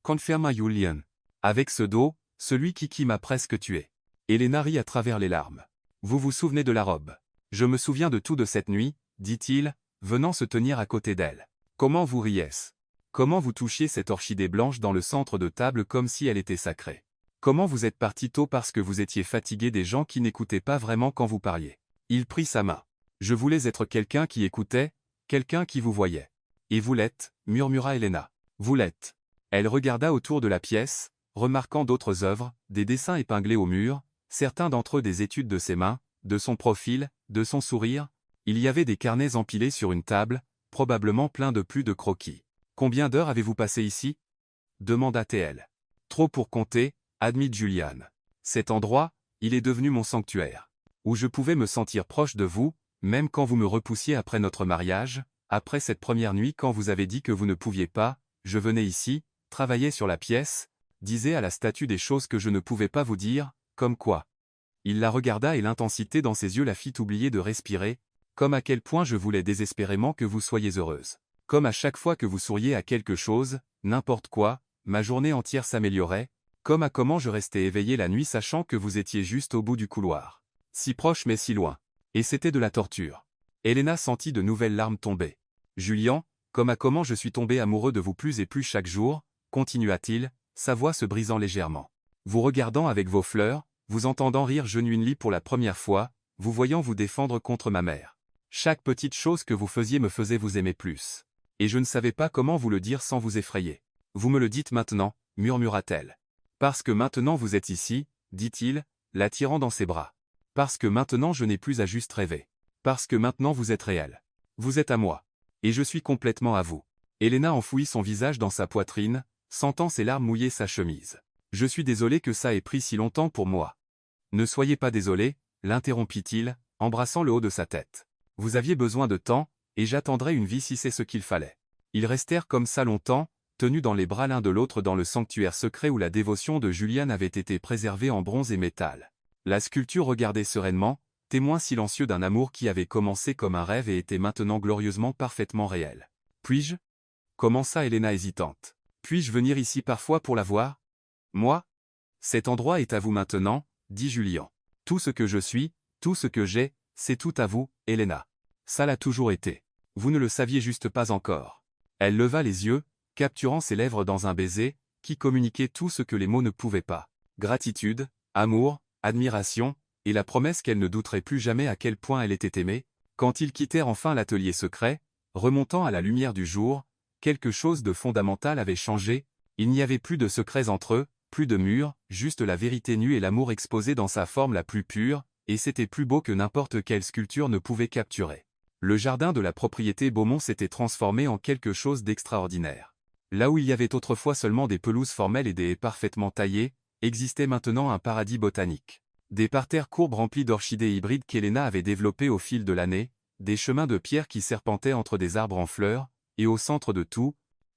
[SPEAKER 1] confirma Julien. « Avec ce dos, celui qui m'a presque tué. » Elena rit à travers les larmes. « Vous vous souvenez de la robe. Je me souviens de tout de cette nuit, » dit-il, venant se tenir à côté d'elle. « Comment vous riez-ce? Comment vous touchiez cette orchidée blanche dans le centre de table comme si elle était sacrée? Comment vous êtes parti tôt parce que vous étiez fatigué des gens qui n'écoutaient pas vraiment quand vous parliez? » Il prit sa main. « Je voulais être quelqu'un qui écoutait, quelqu'un qui vous voyait. »« Et vous l'êtes, » murmura Elena. « Vous l'êtes. » Elle regarda autour de la pièce, remarquant d'autres œuvres, des dessins épinglés au mur, certains d'entre eux des études de ses mains, de son profil, de son sourire. Il y avait des carnets empilés sur une table, probablement pleins de plus de croquis. « Combien d'heures avez-vous passé ici ?» demanda-t-elle. « Trop pour compter, » admit Julien. « Cet endroit, il est devenu mon sanctuaire. Où je pouvais me sentir proche de vous, Même quand vous me repoussiez après notre mariage, après cette première nuit quand vous avez dit que vous ne pouviez pas, je venais ici, travaillais sur la pièce, disais à la statue des choses que je ne pouvais pas vous dire, comme quoi. Il la regarda et l'intensité dans ses yeux la fit oublier de respirer, comme à quel point je voulais désespérément que vous soyez heureuse. Comme à chaque fois que vous souriez à quelque chose, n'importe quoi, ma journée entière s'améliorait, comme à comment je restais éveillé la nuit sachant que vous étiez juste au bout du couloir. Si proche mais si loin. Et c'était de la torture. Elena sentit de nouvelles larmes tomber. Julian, comme à comment je suis tombé amoureux de vous plus et plus chaque jour, continua-t-il, sa voix se brisant légèrement. Vous regardant avec vos fleurs, vous entendant rire Junwinli pour la première fois, vous voyant vous défendre contre ma mère. Chaque petite chose que vous faisiez me faisait vous aimer plus. Et je ne savais pas comment vous le dire sans vous effrayer. Vous me le dites maintenant, murmura-t-elle. Parce que maintenant vous êtes ici, dit-il, l'attirant dans ses bras. Parce que maintenant je n'ai plus à juste rêver. Parce que maintenant vous êtes réel. Vous êtes à moi. Et je suis complètement à vous. Elena enfouit son visage dans sa poitrine, sentant ses larmes mouiller sa chemise. Je suis désolé que ça ait pris si longtemps pour moi. Ne soyez pas désolé, l'interrompit-il, embrassant le haut de sa tête. Vous aviez besoin de temps, et j'attendrai une vie si c'est ce qu'il fallait. Ils restèrent comme ça longtemps, tenus dans les bras l'un de l'autre dans le sanctuaire secret où la dévotion de Julian avait été préservée en bronze et métal. La sculpture regardait sereinement, témoin silencieux d'un amour qui avait commencé comme un rêve et était maintenant glorieusement parfaitement réel. Puis-je ? Commença Elena hésitante. Puis-je venir ici parfois pour la voir ? Moi ? Cet endroit est à vous maintenant, dit Julian. Tout ce que je suis, tout ce que j'ai, c'est tout à vous, Elena. Ça l'a toujours été. Vous ne le saviez juste pas encore. Elle leva les yeux, capturant ses lèvres dans un baiser, qui communiquait tout ce que les mots ne pouvaient pas. Gratitude, amour, admiration, et la promesse qu'elle ne douterait plus jamais à quel point elle était aimée. Quand ils quittèrent enfin l'atelier secret, remontant à la lumière du jour, quelque chose de fondamental avait changé, il n'y avait plus de secrets entre eux, plus de murs, juste la vérité nue et l'amour exposé dans sa forme la plus pure, et c'était plus beau que n'importe quelle sculpture ne pouvait capturer. Le jardin de la propriété Beaumont s'était transformé en quelque chose d'extraordinaire. Là où il y avait autrefois seulement des pelouses formelles et des haies parfaitement taillées, existait maintenant un paradis botanique. Des parterres courbes remplis d'orchidées hybrides qu'Elena avait développées au fil de l'année, des chemins de pierre qui serpentaient entre des arbres en fleurs, et au centre de tout,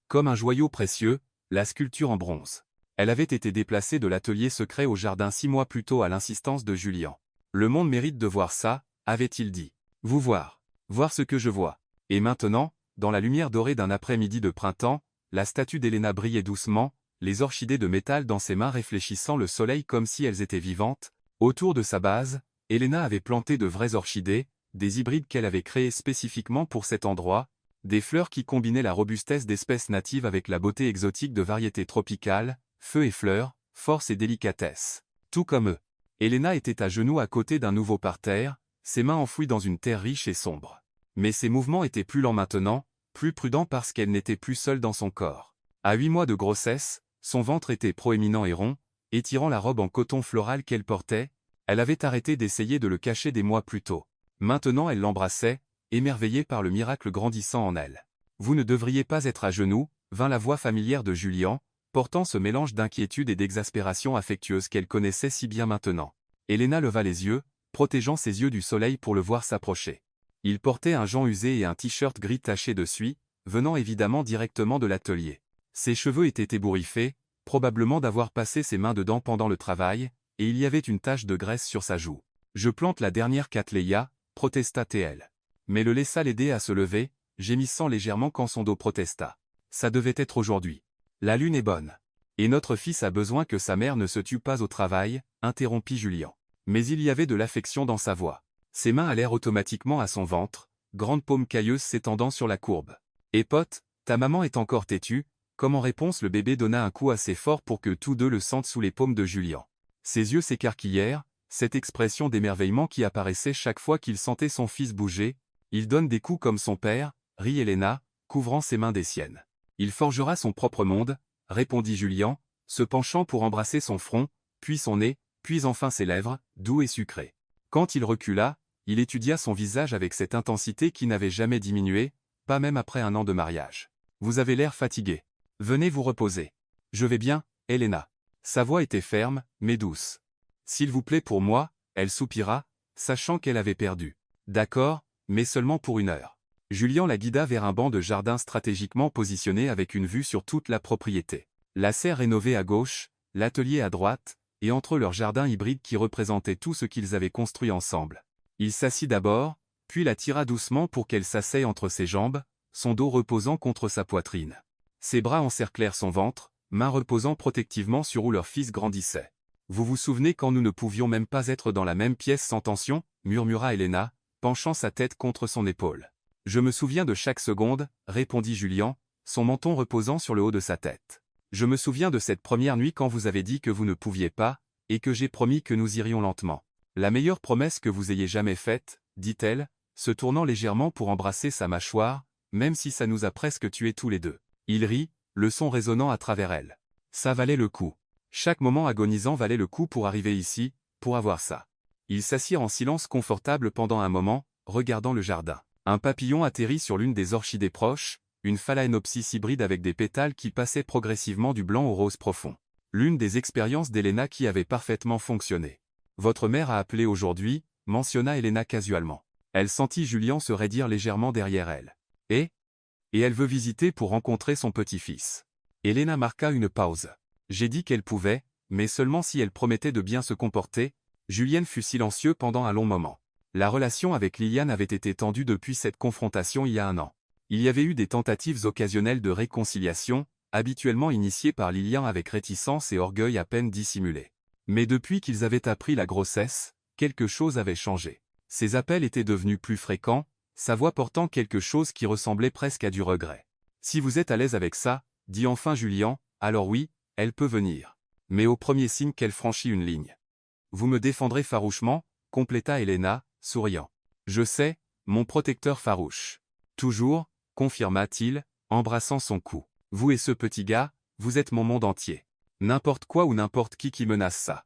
[SPEAKER 1] comme un joyau précieux, la sculpture en bronze. Elle avait été déplacée de l'atelier secret au jardin 6 mois plus tôt à l'insistance de Julian. Le monde mérite de voir ça, avait-il dit. Vous voir. Voir ce que je vois. Et maintenant, dans la lumière dorée d'un après-midi de printemps, la statue d'Elena brillait doucement, les orchidées de métal dans ses mains réfléchissant le soleil comme si elles étaient vivantes. Autour de sa base, Elena avait planté de vraies orchidées, des hybrides qu'elle avait créés spécifiquement pour cet endroit, des fleurs qui combinaient la robustesse d'espèces natives avec la beauté exotique de variétés tropicales, feu et fleurs, force et délicatesse. Tout comme eux. Elena était à genoux à côté d'un nouveau parterre, ses mains enfouies dans une terre riche et sombre. Mais ses mouvements étaient plus lents maintenant, plus prudents parce qu'elle n'était plus seule dans son corps. À 8 mois de grossesse, son ventre était proéminent et rond, étirant la robe en coton floral qu'elle portait, elle avait arrêté d'essayer de le cacher des mois plus tôt. Maintenant elle l'embrassait, émerveillée par le miracle grandissant en elle. Vous ne devriez pas être à genoux, vint la voix familière de Julian, portant ce mélange d'inquiétude et d'exaspération affectueuse qu'elle connaissait si bien maintenant. Elena leva les yeux, protégeant ses yeux du soleil pour le voir s'approcher. Il portait un jean usé et un t-shirt gris taché de suie, venant évidemment directement de l'atelier. Ses cheveux étaient ébouriffés, probablement d'avoir passé ses mains dedans pendant le travail, et il y avait une tache de graisse sur sa joue. Je plante la dernière Cattleya, protesta TL. Mais le laissa l'aider à se lever, gémissant légèrement quand son dos protesta. Ça devait être aujourd'hui. La lune est bonne. Et notre fils a besoin que sa mère ne se tue pas au travail, interrompit Julian. Mais il y avait de l'affection dans sa voix. Ses mains allèrent automatiquement à son ventre, grande paume cailleuse s'étendant sur la courbe. Et pote, ta maman est encore têtue, comme en réponse le bébé donna un coup assez fort pour que tous deux le sentent sous les paumes de Julian. Ses yeux s'écarquillèrent, cette expression d'émerveillement qui apparaissait chaque fois qu'il sentait son fils bouger. Il donne des coups comme son père, rit Elena, couvrant ses mains des siennes. Il forgera son propre monde, répondit Julian, se penchant pour embrasser son front, puis son nez, puis enfin ses lèvres, doux et sucrés. Quand il recula, il étudia son visage avec cette intensité qui n'avait jamais diminué, pas même après 1 an de mariage. Vous avez l'air fatigué. Venez vous reposer. Je vais bien, Elena. Sa voix était ferme, mais douce. S'il vous plaît pour moi, elle soupira, sachant qu'elle avait perdu. D'accord, mais seulement pour 1 heure. Julien la guida vers un banc de jardin stratégiquement positionné avec une vue sur toute la propriété. La serre rénovée à gauche, l'atelier à droite, et entre eux leur jardin hybride qui représentait tout ce qu'ils avaient construit ensemble. Il s'assit d'abord, puis la tira doucement pour qu'elle s'asseye entre ses jambes, son dos reposant contre sa poitrine. Ses bras encerclèrent son ventre, mains reposant protectivement sur où leur fils grandissait. « Vous vous souvenez quand nous ne pouvions même pas être dans la même pièce sans tension ?» murmura Elena, penchant sa tête contre son épaule. « Je me souviens de chaque seconde, » répondit Julien, son menton reposant sur le haut de sa tête. « Je me souviens de cette première nuit quand vous avez dit que vous ne pouviez pas, et que j'ai promis que nous irions lentement. La meilleure promesse que vous ayez jamais faite, » dit-elle, se tournant légèrement pour embrasser sa mâchoire, même si ça nous a presque tués tous les deux. Il rit, le son résonnant à travers elle. Ça valait le coup. Chaque moment agonisant valait le coup pour arriver ici, pour avoir ça. Ils s'assirent en silence confortable pendant un moment, regardant le jardin. Un papillon atterrit sur l'une des orchidées proches, une phalaenopsis hybride avec des pétales qui passaient progressivement du blanc au rose profond. L'une des expériences d'Elena qui avait parfaitement fonctionné. « Votre mère a appelé aujourd'hui », mentionna Elena casualement. Elle sentit Julien se raidir légèrement derrière elle. « Et elle veut visiter pour rencontrer son petit-fils. » Elena marqua une pause. « J'ai dit qu'elle pouvait, mais seulement si elle promettait de bien se comporter. » Julien fut silencieux pendant un long moment. La relation avec Liliane avait été tendue depuis cette confrontation il y a 1 an. Il y avait eu des tentatives occasionnelles de réconciliation, habituellement initiées par Lilian avec réticence et orgueil à peine dissimulés. Mais depuis qu'ils avaient appris la grossesse, quelque chose avait changé. Ses appels étaient devenus plus fréquents, sa voix portant quelque chose qui ressemblait presque à du regret. « Si vous êtes à l'aise avec ça, » dit enfin Julien, « alors oui, elle peut venir. Mais au premier signe qu'elle franchit une ligne. Vous me défendrez farouchement, » compléta Elena, souriant. « Je sais, mon protecteur farouche. »« Toujours, » confirma-t-il, embrassant son cou. « Vous et ce petit gars, vous êtes mon monde entier. N'importe quoi ou n'importe qui menace ça. »«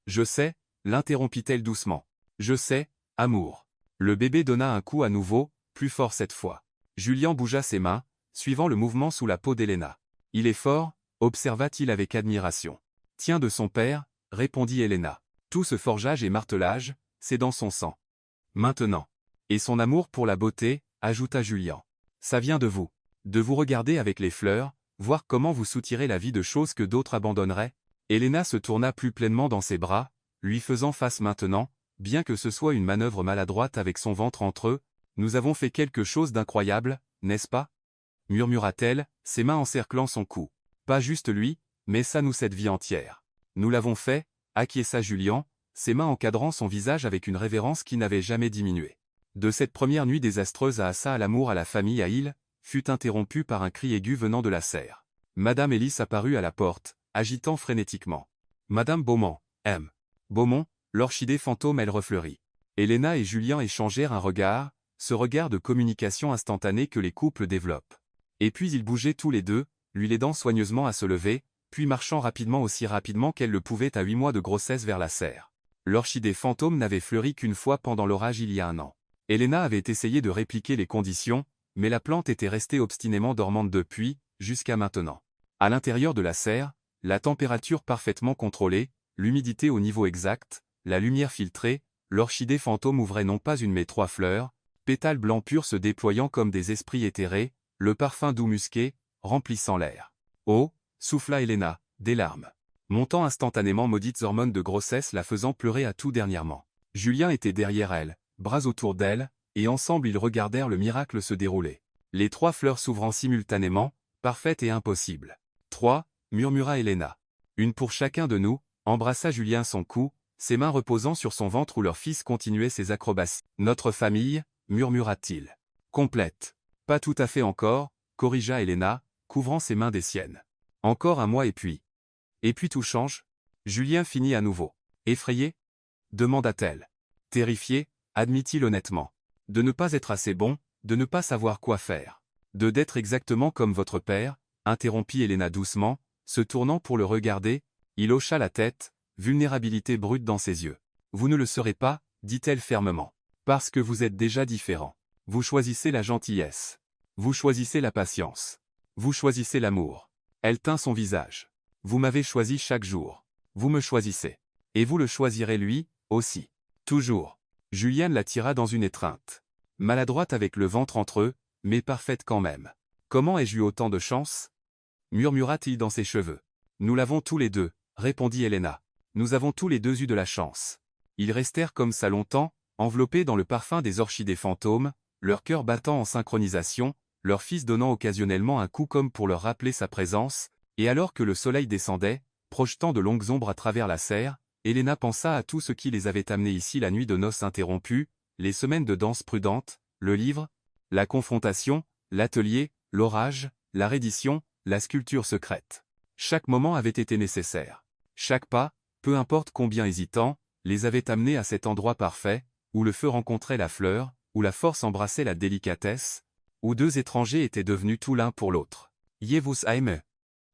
[SPEAKER 1] Je sais, » l'interrompit-elle doucement. « Je sais, amour. » Le bébé donna un coup à nouveau, plus fort cette fois. Julien bougea ses mains, suivant le mouvement sous la peau d'Elena. « Il est fort » observa-t-il avec admiration. « Tient de son père » répondit Elena. « Tout ce forgeage et martelage, c'est dans son sang. Maintenant. Et son amour pour la beauté, » ajouta Julien. « Ça vient de vous. De vous regarder avec les fleurs, voir comment vous soutirez la vie de choses que d'autres abandonneraient. » Elena se tourna plus pleinement dans ses bras, lui faisant face maintenant, bien que ce soit une manœuvre maladroite avec son ventre entre eux. « Nous avons fait quelque chose d'incroyable, n'est-ce pas ?» murmura-t-elle, ses mains encerclant son cou. « Pas juste lui, mais ça nous cette vie entière. »« Nous l'avons fait, » acquiesça Julien, ses mains encadrant son visage avec une révérence qui n'avait jamais diminué. De cette première nuit désastreuse à l'amour à la famille à Hill, fut interrompue par un cri aigu venant de la serre. Madame Ellis apparut à la porte, agitant frénétiquement. « Madame Beaumont, M. Beaumont, l'orchidée fantôme elle refleurit. » Elena et Julien échangèrent un regard, ce regard de communication instantanée que les couples développent. Et puis ils bougeaient tous les deux, lui l'aidant soigneusement à se lever, puis marchant rapidement aussi rapidement qu'elle le pouvait à 8 mois de grossesse vers la serre. L'orchidée fantôme n'avait fleuri qu'une fois pendant l'orage il y a 1 an. Elena avait essayé de répliquer les conditions, mais la plante était restée obstinément dormante depuis, jusqu'à maintenant. À l'intérieur de la serre, la température parfaitement contrôlée, l'humidité au niveau exact, la lumière filtrée, l'orchidée fantôme ouvrait non pas une mais 3 fleurs, pétales blancs purs se déployant comme des esprits éthérés, le parfum doux musqué, remplissant l'air. « Oh » souffla Elena, des larmes. Montant instantanément maudites hormones de grossesse la faisant pleurer à tout dernièrement. Julien était derrière elle, bras autour d'elle, et ensemble ils regardèrent le miracle se dérouler. Les 3 fleurs s'ouvrant simultanément, parfaites et impossibles. « 3, » murmura Elena. « Une pour chacun de nous » embrassa Julien son cou, ses mains reposant sur son ventre où leur fils continuait ses acrobaties. « Notre famille » murmura-t-il. « Complète. »« Pas tout à fait encore » corrigea Elena, couvrant ses mains des siennes. « Encore 1 mois et puis... » « Et puis tout change ?» Julien finit à nouveau. « Effrayé » demanda-t-elle. « Terrifié » admit-il honnêtement. « De ne pas être assez bon, de ne pas savoir quoi faire. D'être exactement comme votre père » interrompit Elena doucement, se tournant pour le regarder. Il hocha la tête, vulnérabilité brute dans ses yeux. « Vous ne le serez pas » dit-elle fermement. « Parce que vous êtes déjà différent. Vous choisissez la gentillesse. Vous choisissez la patience. Vous choisissez l'amour. » Elle tint son visage. « Vous m'avez choisi chaque jour. Vous me choisissez. Et vous le choisirez lui, aussi. Toujours. » Julien la tira dans une étreinte. « Maladroite avec le ventre entre eux, mais parfaite quand même. Comment ai-je eu autant de chance? Murmura-t-il dans ses cheveux. Nous l'avons tous les deux, répondit Helena. Nous avons tous les deux eu de la chance. Ils restèrent comme ça longtemps, enveloppés dans le parfum des orchidées fantômes, leur cœur battant en synchronisation, leur fils donnant occasionnellement un coup comme pour leur rappeler sa présence, et alors que le soleil descendait, projetant de longues ombres à travers la serre, Helena pensa à tout ce qui les avait amenés ici la nuit de noces interrompue, les semaines de danse prudente, le livre, la confrontation, l'atelier, l'orage, la reddition, la sculpture secrète. Chaque moment avait été nécessaire. Chaque pas, peu importe combien hésitant, les avait amenés à cet endroit parfait, où le feu rencontrait la fleur, où la force embrassait la délicatesse, où deux étrangers étaient devenus tout l'un pour l'autre. « Je vous aime »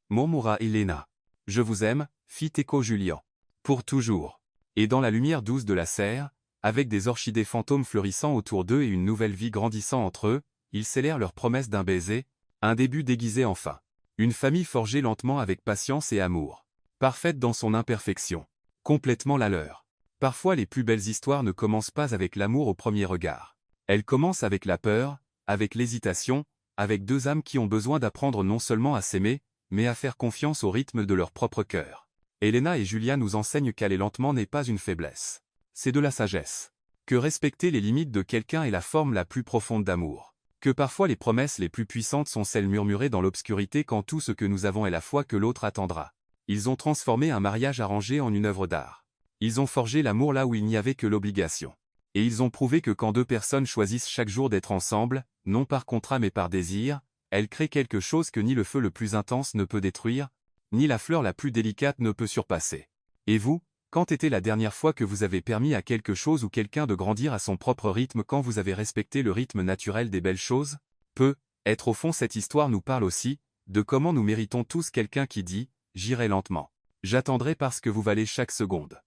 [SPEAKER 1] murmura Helena. « Je vous aime » fit écho Julien. « Pour toujours. » Et dans la lumière douce de la serre, avec des orchidées fantômes fleurissant autour d'eux et une nouvelle vie grandissant entre eux, ils scellèrent leur promesse d'un baiser, un début déguisé enfin. Une famille forgée lentement avec patience et amour. Parfaite dans son imperfection. Complètement la leur. Parfois les plus belles histoires ne commencent pas avec l'amour au premier regard. Elles commencent avec la peur, avec l'hésitation, avec deux âmes qui ont besoin d'apprendre non seulement à s'aimer, mais à faire confiance au rythme de leur propre cœur. Helena et Julia nous enseignent qu'aller lentement n'est pas une faiblesse. C'est de la sagesse. Que respecter les limites de quelqu'un est la forme la plus profonde d'amour. Que parfois les promesses les plus puissantes sont celles murmurées dans l'obscurité quand tout ce que nous avons est la foi que l'autre attendra. Ils ont transformé un mariage arrangé en une œuvre d'art. Ils ont forgé l'amour là où il n'y avait que l'obligation. Et ils ont prouvé que quand deux personnes choisissent chaque jour d'être ensemble, non par contrat mais par désir, elles créent quelque chose que ni le feu le plus intense ne peut détruire, ni la fleur la plus délicate ne peut surpasser. Et vous, quand était la dernière fois que vous avez permis à quelque chose ou quelqu'un de grandir à son propre rythme quand vous avez respecté le rythme naturel des belles choses? Être au fond cette histoire nous parle aussi, de comment nous méritons tous quelqu'un qui dit « J'irai lentement. J'attendrai parce que vous valez chaque seconde. »